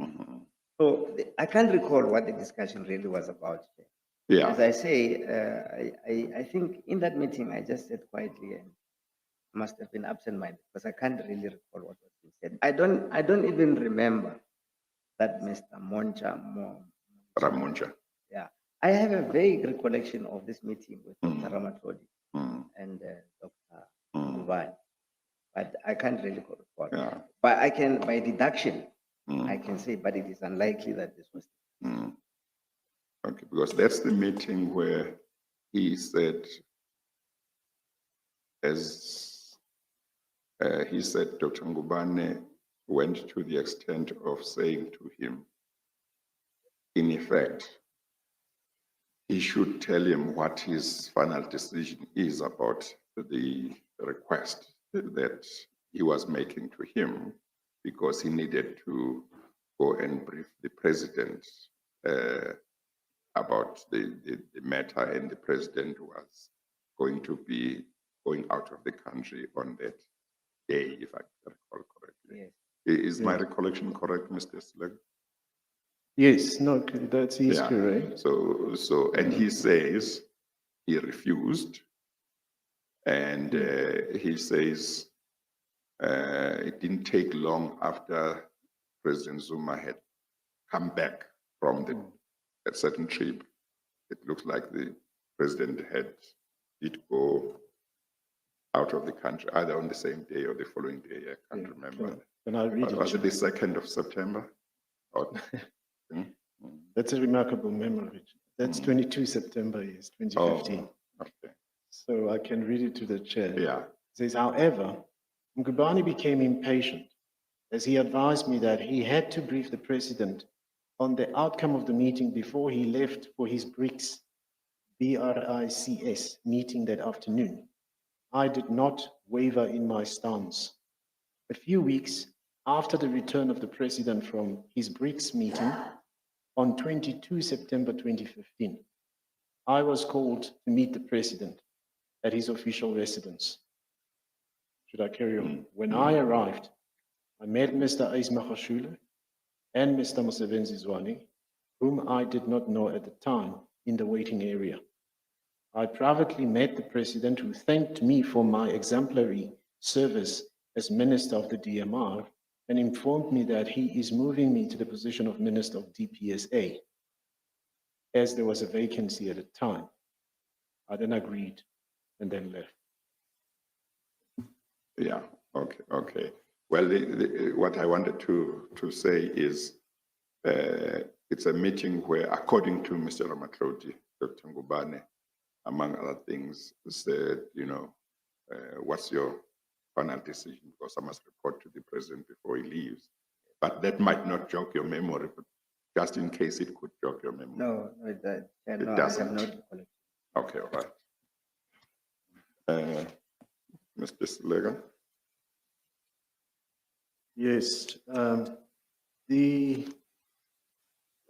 Mhm. So I can't recall what the discussion really was about. Yeah. As I say, I think in that meeting I just said quietly and must have been absent-minded because I can't really recall what was being said. I don't even remember that Mr. Ramunja. Yeah, I have a vague recollection of this meeting with Dr. Ramatlodi Mm. and Dr. Ngubane, but I can't really recall. Yeah. But I can, by deduction, Mm. I can say, but it is unlikely that this was. Mm. Okay, because that's the meeting where he said, he said, Dr. Ngubane went to the extent of saying to him, in effect, he should tell him what his final decision is about the request that he was making to him, because he needed to go and brief the president about the matter, and the president was going to be going out of the country on that day, if I recall correctly. Yes. Is my recollection correct, Mr. Slag? Yes, no, that is Yeah. correct. So, and he says he refused, and he says it didn't take long after President Zuma had come back from a certain trip. It looks like the president did go out of the country either on the same day or the following day. I can't remember. Can I read it? Was it the 2nd of September? Or, That's a remarkable memory. That's 22 September, yes, 2015. okay. So I can read it to the chair. Yeah. It says, however, Ngubane became impatient as he advised me that he had to brief the president on the outcome of the meeting before he left for his BRICS, BRICS meeting that afternoon. I did not waver in my stance. A few weeks after the return of the president from his BRICS meeting on 22 September 2015, I was called to meet the president at his official residence. Should I carry on? When I arrived, I met Mr. Ismagashule and Mr. Mosebenzi Zwane, whom I did not know at the time, in the waiting area. I privately met the president, who thanked me for my exemplary service as Minister of the DMR and informed me that he is moving me to the position of Minister of DPSA, as there was a vacancy at the time. I then agreed and then left. Yeah, okay. Well, what I wanted to say is it's a meeting where, according to Mr. Ramatlodi, Dr. Ngubane, among other things, said, what's your final decision? Because I must report to the president before he leaves. But that might not jog your memory, but just in case it could jog your memory. No, it It doesn't. I have not recollected. Okay, all right. Mr. Slega? Yes,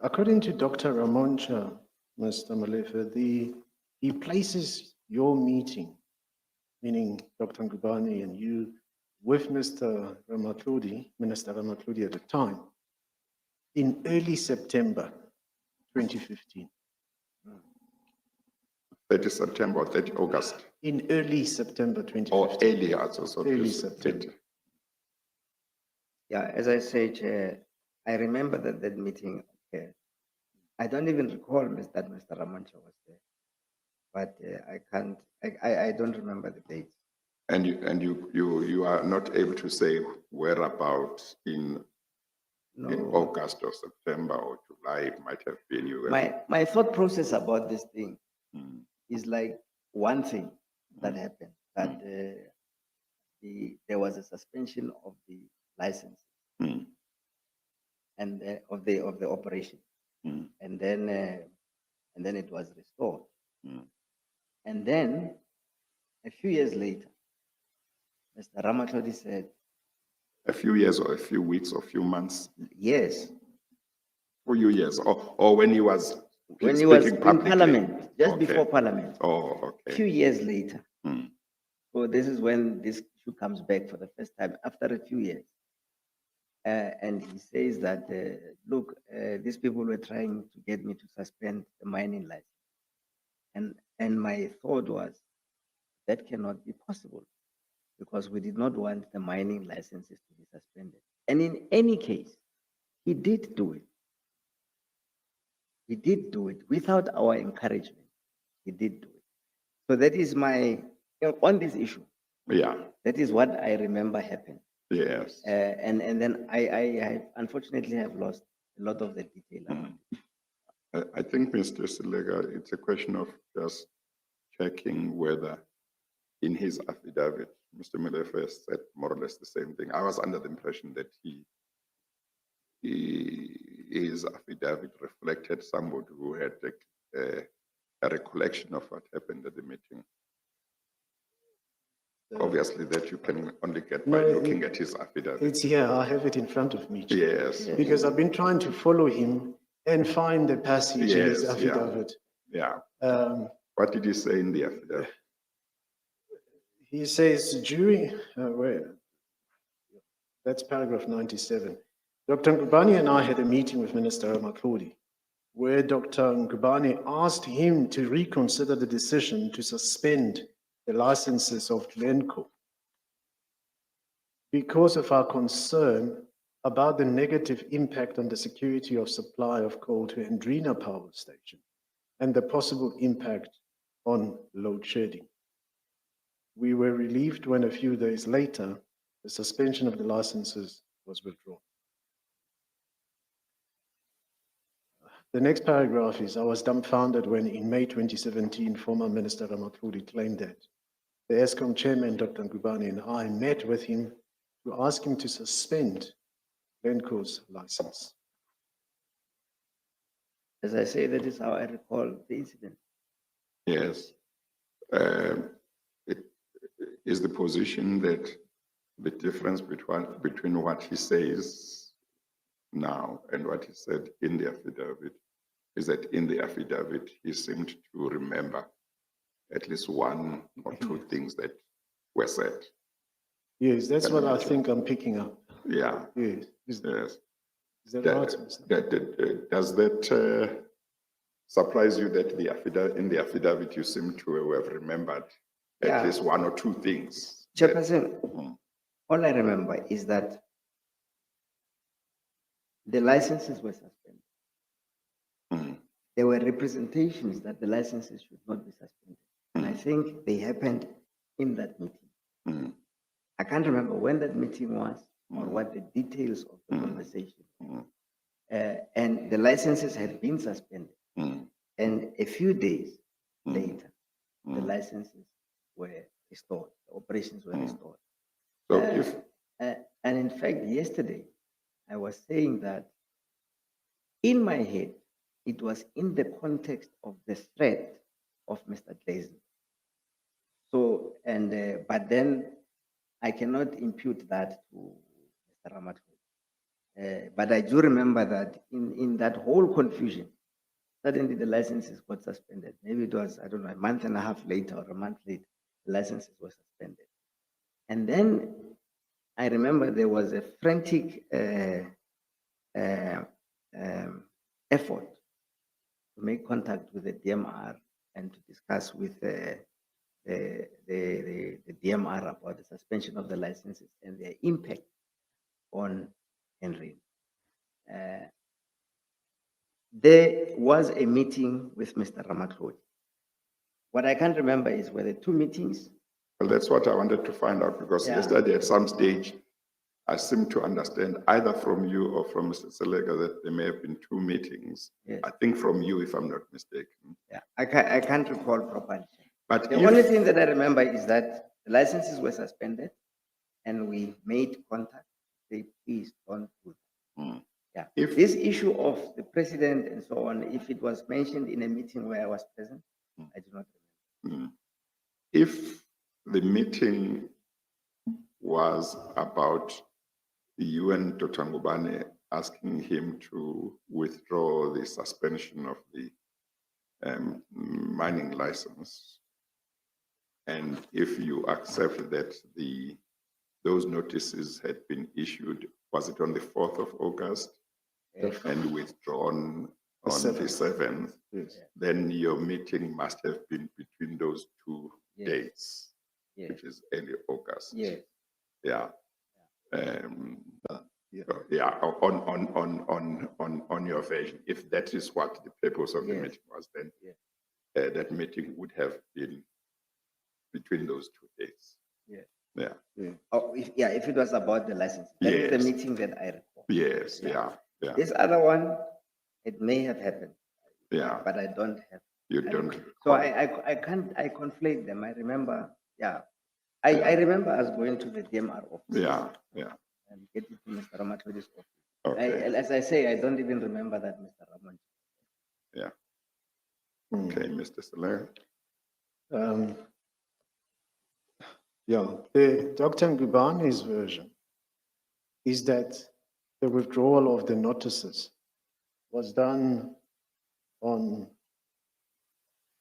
according to Dr. Ramoncha, Mr. Molefe, he places your meeting, meaning Dr. Ngubane and you, with Mr. Ramatlodi, Minister Ramatlodi at the time, in early September 2015. 30 September or 30 August? In early September Or 2015. earlier, so Early September. Yeah, as I said, I remember that meeting. I don't even recall that Mr. Ramancha was there. but I can't, I don't remember the date. And you are not able to say whereabouts in No. August or September or July it might have been you. My thought process about this thing Mm, is like one thing that happened, that there was a suspension of the license mm, and of the operation, mm, and then it was restored, mm. and then a few years later, Mr. Ramatlodi said, A few years or a few weeks or a few months, yes, few years, or when he was when he was speaking in publicly. Parliament, just Okay. before Parliament, Oh, a okay. few years later. Mm, So this is when this issue comes back for the first time after a few years. And he says that, look, these people were trying to get me to suspend the mining license. And my thought was, that cannot be possible because we did not want the mining licenses to be suspended. And in any case, he did do it. He did do it without our encouragement. He did do it. So that is my, on this issue, yeah, that is what I remember happened. yes. And then I unfortunately have lost a lot of the detail. around it. I think, Mr. Silega, it's a question of just checking whether in his affidavit, Mr. Molefe said more or less the same thing. I was under the impression that his affidavit reflected somebody who had a recollection of what happened at the meeting. Obviously, that you can only get by No, looking at his affidavit. It's here, I have it in front of me. Chair. Yes, Because I've been trying to follow him and find the passage in his Yes, yeah. affidavit. yeah. Um, What did he say in the affidavit? He says during, that's paragraph 97. Dr. Ngubane and I had a meeting with Minister Ramatlodi, where Dr. Ngubane asked him to reconsider the decision to suspend the licenses of Glencoe because of our concern about the negative impact on the security of supply of coal to Andrina Power Station and the possible impact on load shedding. We were relieved when a few days later, the suspension of the licenses was withdrawn. The next paragraph is, I was dumbfounded when in May 2017, former Minister Ramatlodi claimed that the ESCOM chairman, Dr. Ngubane, and I met with him to ask him to suspend Glencoe's license. As I say, that is how I recall the incident. Yes. It is the position that the difference between what he says now and what he said in the affidavit is that in the affidavit, he seemed to remember at least one or two things that were said. Yes, that's what I think I'm picking up. Yeah. Yes. Is Yes. that right, Mr.? Does that surprise you that in the affidavit you seem to have remembered at Yeah. least one or two things? Chairperson, all I remember is that the licenses were suspended. Mm, There were representations that the licenses should not be suspended. And I think they happened in that meeting. mm, I can't remember when that meeting was or what the details of the conversation. And the licenses had been suspended. mm, And a few days later, the licenses were restored, the operations were restored. So if And in fact, yesterday, I was saying that in my head, it was in the context of the threat of Mr. Glazen. So, but then I cannot impute that to Mr. Ramatlodi. But I do remember that in that whole confusion, suddenly the licenses got suspended. Maybe it was, I don't know, a month and a half later or a month later, the licenses were suspended. And then I remember there was a frantic effort to make contact with the DMR and to discuss with the DMR about the suspension of the licenses and their impact on Henry. There was a meeting with Mr. Ramatlodi. What I can't remember is were there two meetings? Well, that's what I wanted to find out because Yeah. yesterday at some stage, I seem to understand either from you or from Mr. Selega that there may have been two meetings. Yes. I think from you, if I'm not mistaken. Yeah, I can't recall properly. But The if- only thing that I remember is that the licenses were suspended and we made contact. They please don't do that. Hmm. Yeah. If- This issue of the president and so on, if it was mentioned in a meeting where I was present, I do not remember. If the meeting was about you and Dr. Ngubane asking him to withdraw the suspension of the mining license, and if you accept that those notices had been issued, was it on the 4th of August and withdrawn The on the 7th? Yes. Then your meeting must have been between those two Yes. dates, Yes. which is early August. Yes. Yeah. Yeah, on your version, if that is what the purpose of the Yes. meeting was, then Yes. that meeting would have been between those two dates. Yes. Yeah. Oh, if it was about the license, that is the Yes. meeting that I recall. Yes. Yeah. Yeah. This other one, it may have happened, Yeah. but I don't have. You I don't. recall. So I can't, I conflate them. I remember, yeah. I remember us going to the DMR office. Yeah. Yeah. And getting to Mr. Ramatlodi's office. Okay. As I say, I don't even remember that Mr. Raman. Yeah. Okay, Mr. Soler. Yeah, the Dr. Ngubane's version is that the withdrawal of the notices was done on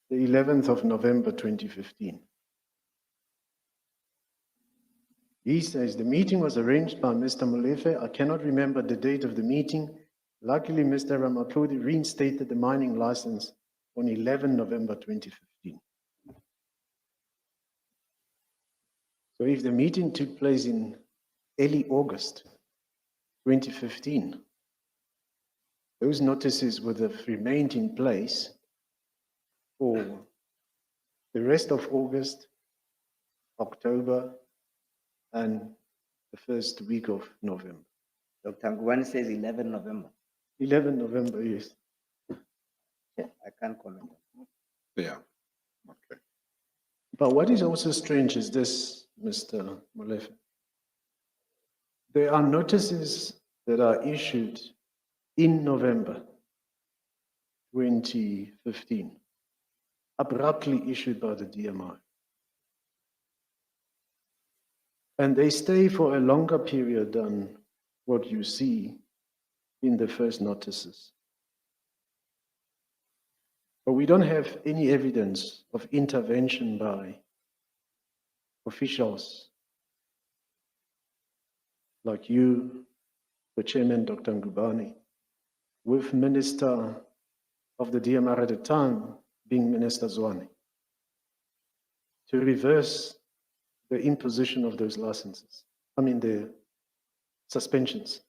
the 11th of November 2015. He says the meeting was arranged by Mr. Molefe. I cannot remember the date of the meeting. Luckily, Mr. Ramatlodi reinstated the mining license on 11 November 2015. So if the meeting took place in early August 2015, those notices would have remained in place for the rest of August, October, and the first week of November. Dr. Ngubane says 11 November. 11 November, yes. I can't comment. Yeah. Okay. But what is also strange is this, Mr. Molefe. There are notices that are issued in November 2015, abruptly issued by the DMI. And they stay for a longer period than what you see in the first notices. But we don't have any evidence of intervention by officials like you, the chairman, Dr. Ngubane, with Minister of the DMR at the time being Minister Zwane, to reverse the imposition of those licenses. The suspensions.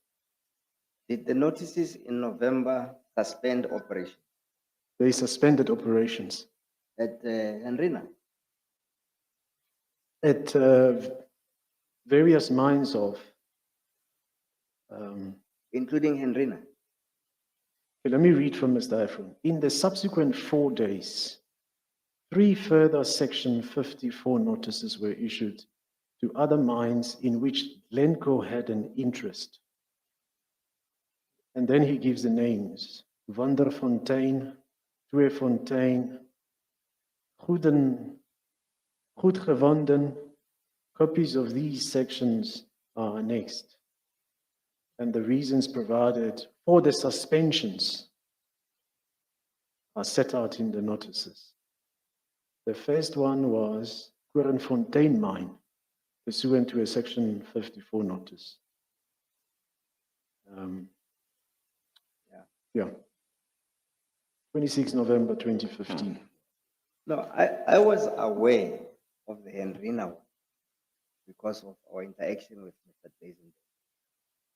Did the notices in November suspend operation They suspended operations at Henrina? at various mines of, Including Henrina? let me read from Mr. Ephraim. In the subsequent 4 days, 3 further Section 54 notices were issued to other mines in which Glencoe had an interest. And then he gives the names: Vanderfontein, Tweefontein, Goedgevonden. Copies of these sections are annexed. And the reasons provided for the suspensions are set out in the notices. The first one was Korenfontein mine, pursuant to a Section 54 notice. Yeah. 26 November 2015. No, I was aware of the Henrina one because of our interaction with Mr. Blazen.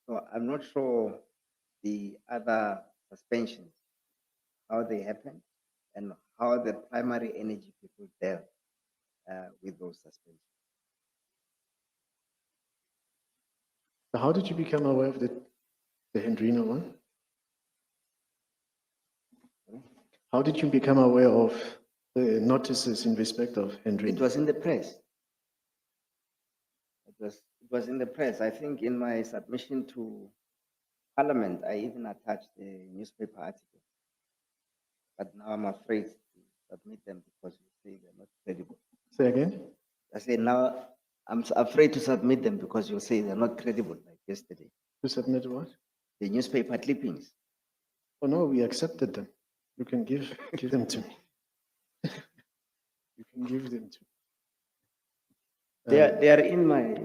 So I'm not sure the other suspensions, how they happened and how the primary energy people dealt with those suspensions. So how did you become aware of the Hendrina one? How did you become aware of the notices in respect of It Hendrina? was in the press. It was in the press. I think in my submission to Parliament, I even attached a newspaper article. But now I'm afraid to submit them because you say they're not credible. Say again? I say now I'm afraid to submit them because you say they're not credible like yesterday. To submit what? The newspaper clippings. Oh no, we accepted them. You can give them to me. You can give them to me. They are in my,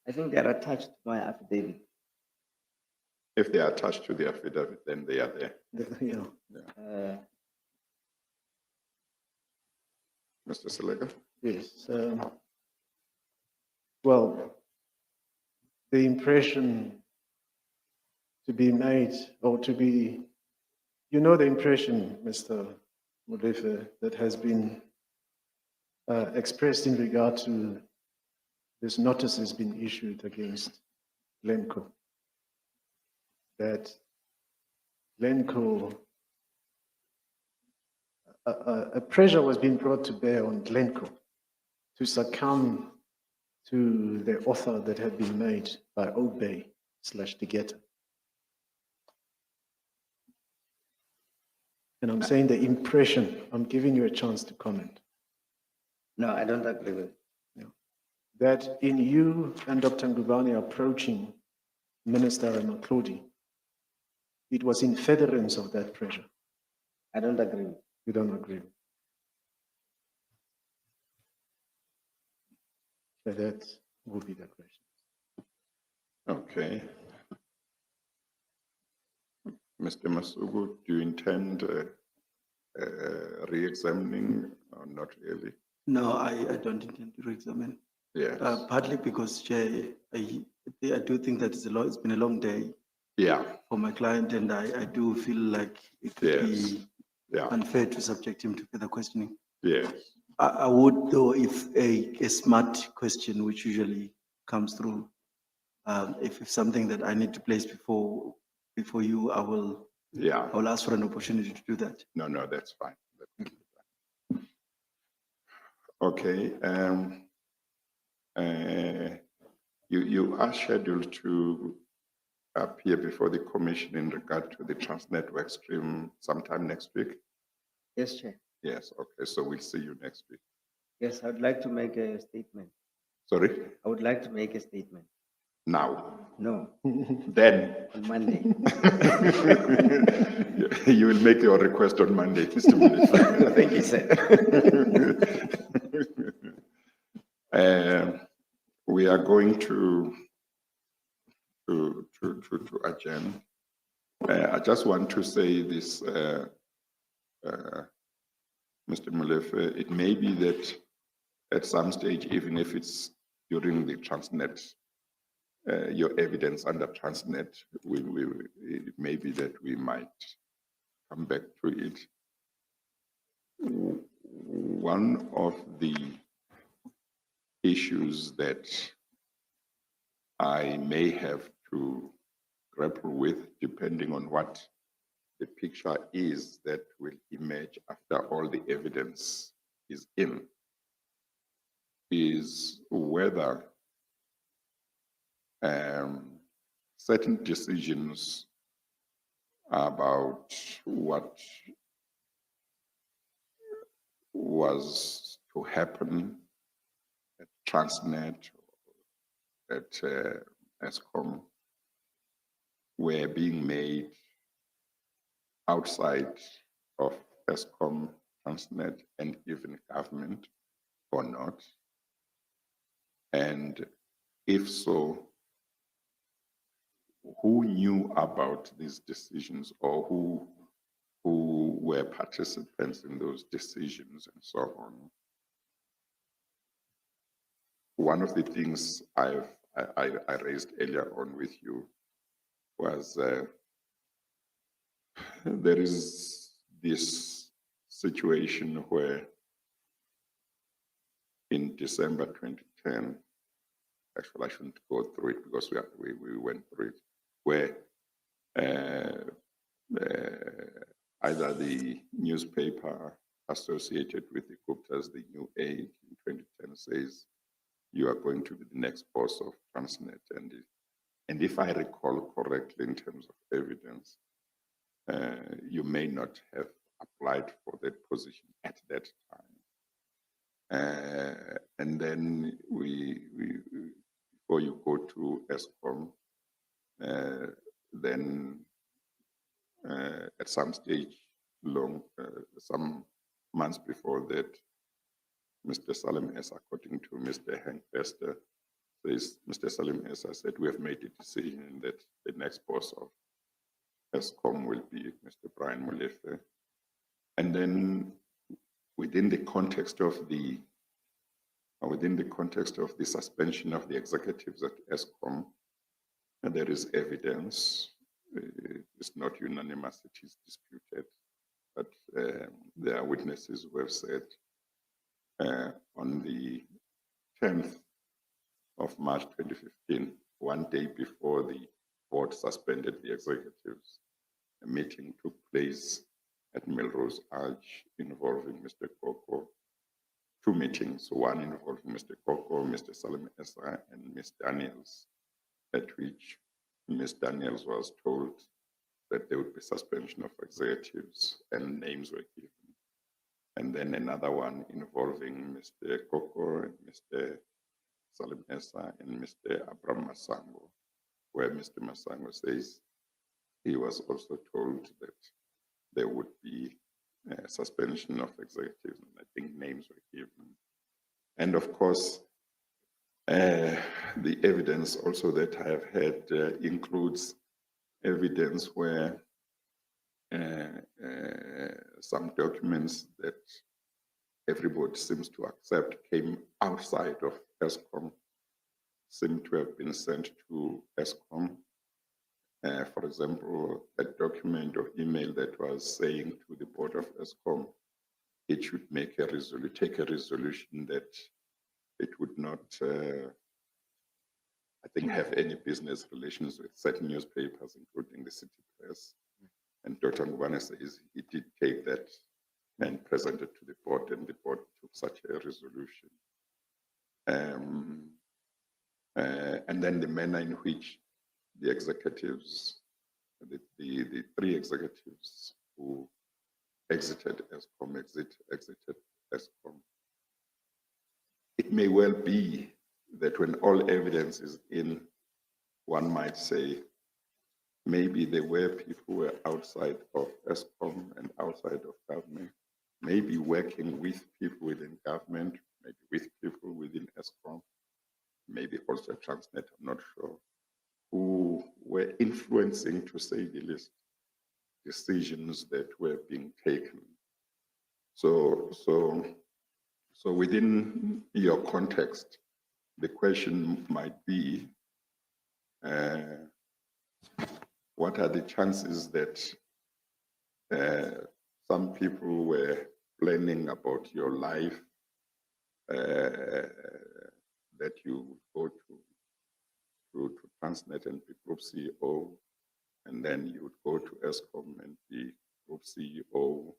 I think they are attached to my affidavit. If they are attached to the affidavit, then they are there. Yeah. Mr. Selega? Yes. Well, the impression to be made or to be, you know, the impression, Mr. Molefe, that has been expressed in regard to this notice has been issued against Glencoe. That Glencoe, a pressure was being brought to bear on Glencoe to succumb to the offer that had been made by Obey/Digeta. And I'm saying the impression, I'm giving you a chance to comment, No, I don't agree with it. that in you and Dr. Ngubane approaching Minister Ramatlodi, it was in furtherance of that pressure. I don't agree with it. You don't agree? So that would be the question. Okay. Mr. Masugu, do you intend re-examining or not really? No, I don't intend to re-examine. Yes. Partly because, Chair, I do think that it's been a long day Yeah, for my client, and I do feel like it would Yes. be yeah, unfair to subject him to further questioning. yes. I would, though, if a smart question, which usually comes through, if it's something that I need to place before you, I will Yeah, ask for an opportunity to do that. no, that's fine. Okay, you are scheduled to appear before the commission in regard to the Transnetwork stream sometime next week? Yes, Chair. Yes, okay, so we'll see you next week. Yes, I would like to make a statement. Sorry, I would like to make a statement. now, No, then. on Monday. You will make your request on Monday, Mr. Molefe. Thank you, sir. We are going to adjourn. I just want to say this, Mr. Molefe, it may be that at some stage, even if it's during the Transnet, your evidence under Transnet, it may be that we might come back to it. One of the issues that I may have to grapple with, depending on what the picture is that will emerge after all the evidence is in, is whether certain decisions about what was to happen at Transnet, at Eskom, were being made outside of Eskom, Transnet, and even government or not? And if so, who knew about these decisions, or who were participants in those decisions and so on? One of the things I raised earlier on with you was there is this situation where in December 2010, actually I shouldn't go through it because we went through it, where either the newspaper associated with the Guptas, the New Age in 2010 says, you are going to be the next boss of Transnet. And if I recall correctly in terms of evidence, you may not have applied for that position at that time. And then before you go to ESCOM, then at some stage some months before that, Mr. Salim S, according to Mr. Hank Bester, says, Mr. Salim S said, we have made a decision that the next boss of ESCOM will be Mr. Brian Molefe. And then within the context of the suspension of the executives at ESCOM, there is evidence. It's not unanimous, it is disputed, but there are witnesses who have said on the 10th of March 2015, one day before the board suspended the executives, a meeting took place at Melrose Arch involving Mr. Koko. Two meetings, one involving Mr. Koko, Mr. Salim Essa, and Ms. Daniels, at which Ms. Daniels was told that there would be suspension of executives and names were given. And then another one involving Mr. Koko and Mr. Salim Essa and Mr. Abraham Masango, where Mr. Masango says he was also told that there would be a suspension of executives, and I think names were given. And of course, the evidence also that I have had includes evidence where some documents that everybody seems to accept came outside of ESCOM, seem to have been sent to ESCOM. For example, a document or email that was saying to the board of ESCOM, it should make take a resolution that it would not, I think, have any business relations with certain newspapers, including the City Press. And Dr. Ngubane says he did take that and presented to the board, and the board took such a resolution. And then the manner in which the executives, the three executives who exited ESCOM, exited ESCOM. It may well be that when all evidence is in, one might say, maybe there were people who were outside of ESCOM and outside of government, maybe working with people within government, maybe with people within ESCOM, maybe also Transnet, I'm not sure, who were influencing, to say the least, decisions that were being taken. So within your context, the question might be, what are the chances that some people were planning about your life, that you go to Transnet and be group CEO, and then you would go to ESCOM and be group CEO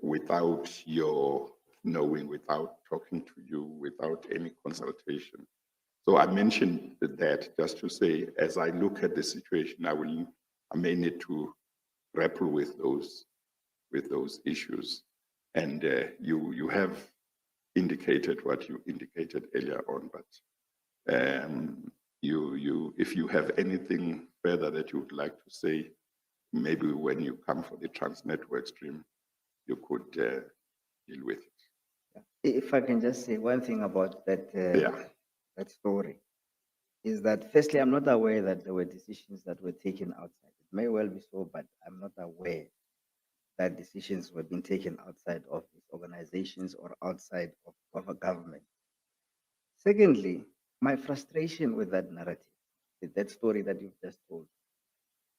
without your knowing, without talking to you, without any consultation. So I mentioned that just to say, as I look at the situation, I may need to grapple with those issues. And you have indicated what you indicated earlier on, but if you have anything further that you would like to say, maybe when you come for the Transnet work stream, you could deal with it. If I can just say one thing about that, Yeah. that story, is that firstly, I'm not aware that there were decisions that were taken outside. It may well be so, but I'm not aware that decisions were being taken outside of these organizations or outside of a government. Secondly, my frustration with that narrative, with that story that you've just told,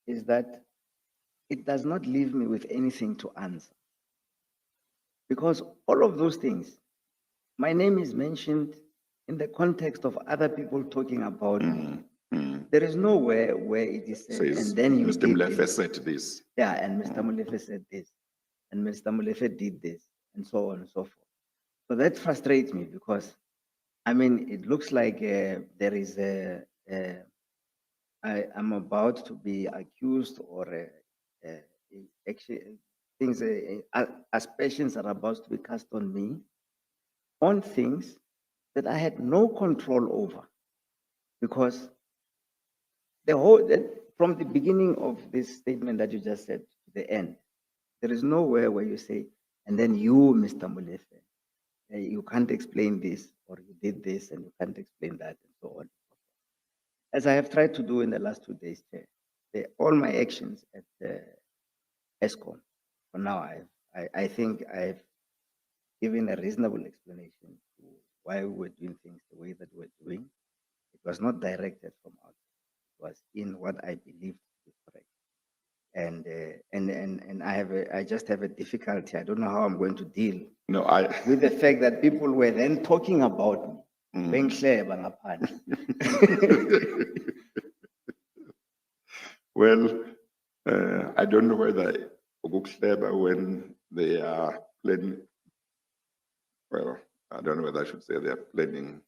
is that it does not leave me with anything to answer. Because all of those things, my name is mentioned in the context of other people talking about me. There is nowhere where it is said, Says, and then you Mr. did Molefe this. said this. Yeah, and Mr. Molefe said this, and Mr. Molefe did this, and so on and so forth. So that frustrates me because, I mean, it looks like there is I'm about to be accused or actually things, aspersions are about to be cast on me on things that I had no control over because from the beginning of this statement that you just said to the end, there is nowhere where you say, and then you, Mr. Molefe, you can't explain this, or you did this, and you can't explain that, and so on. As I have tried to do in the last 2 days, Chair, all my actions at ESCOM, for now, I think I've given a reasonable explanation to why we were doing things the way that we're doing. It was not directed from outside. It was in what I believed to be correct. And I just have a difficulty. I don't know how I'm going to deal No, with the fact that people were then talking about me. Bengihleba ngaphandle. well, I don't know whether ukuhleba when they are planning, well, I don't know whether I should say they are planning,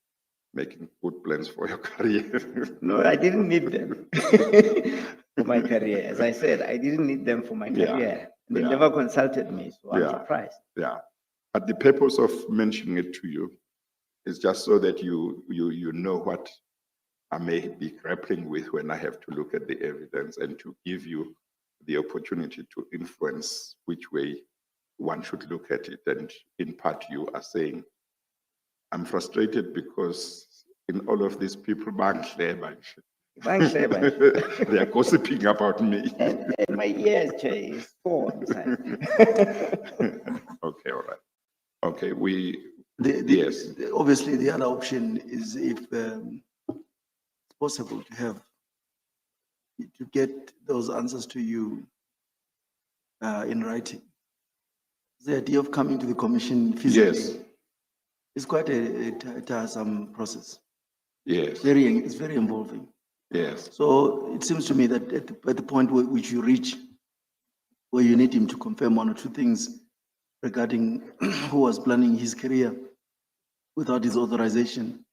making good plans for your career. No, I didn't need them for my career. As I said, I didn't need them for my Yeah, career. They yeah. never consulted me, so I'm Yeah. surprised. Yeah, but the purpose of mentioning it to you is just so that you know what I may be grappling with when I have to look at the evidence and to give you the opportunity to influence which way one should look at it. And in part, you are saying, I'm frustrated because in all of these people, Bengihleba. they are gossiping about me. And my ears, Chair, is sore inside. Okay, all right. Okay, yes. Obviously, the other option is if it's possible to get those answers to you in writing. The idea of coming to the commission physically Yes, is quite a tiresome process. yes, It's very involving. yes. So it seems to me that at the point which you reach, where you need him to confirm one or two things regarding who was planning his career without his authorization,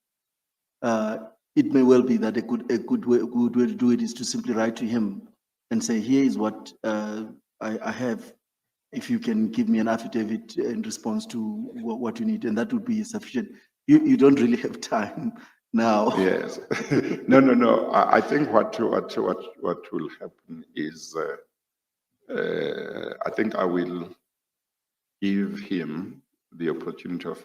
it may well be that a good way to do it is to simply write to him and say, here is what I have. If you can give me an affidavit in response to what you need, and that would be sufficient. You don't really have time now. Yes. No. I think what will happen is, I think I will give him the opportunity of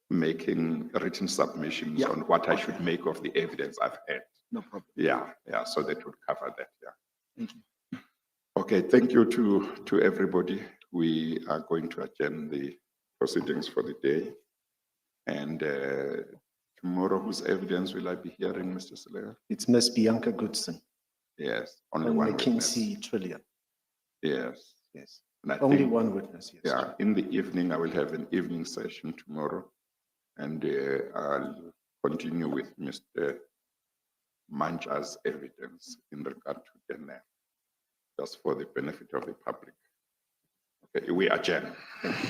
making written submissions Yeah. on what I should make of the evidence I've had. No problem. Yeah. So that would cover that. Yeah. Thank you. Okay. Thank you to everybody. We are going to adjourn the proceedings for the day, and tomorrow, whose evidence will I be hearing, Mr. Selegar? It's Miss Bianca Goodson Yes, only on one witness. McKinsey Trillium. Yes. Yes, And I only think, one witness, yes. yeah, in the evening, I will have an evening session tomorrow, and I'll continue with Mr. Mancha's evidence in regard to Dene, just for the benefit of the public. Okay, we adjourn. Thank you.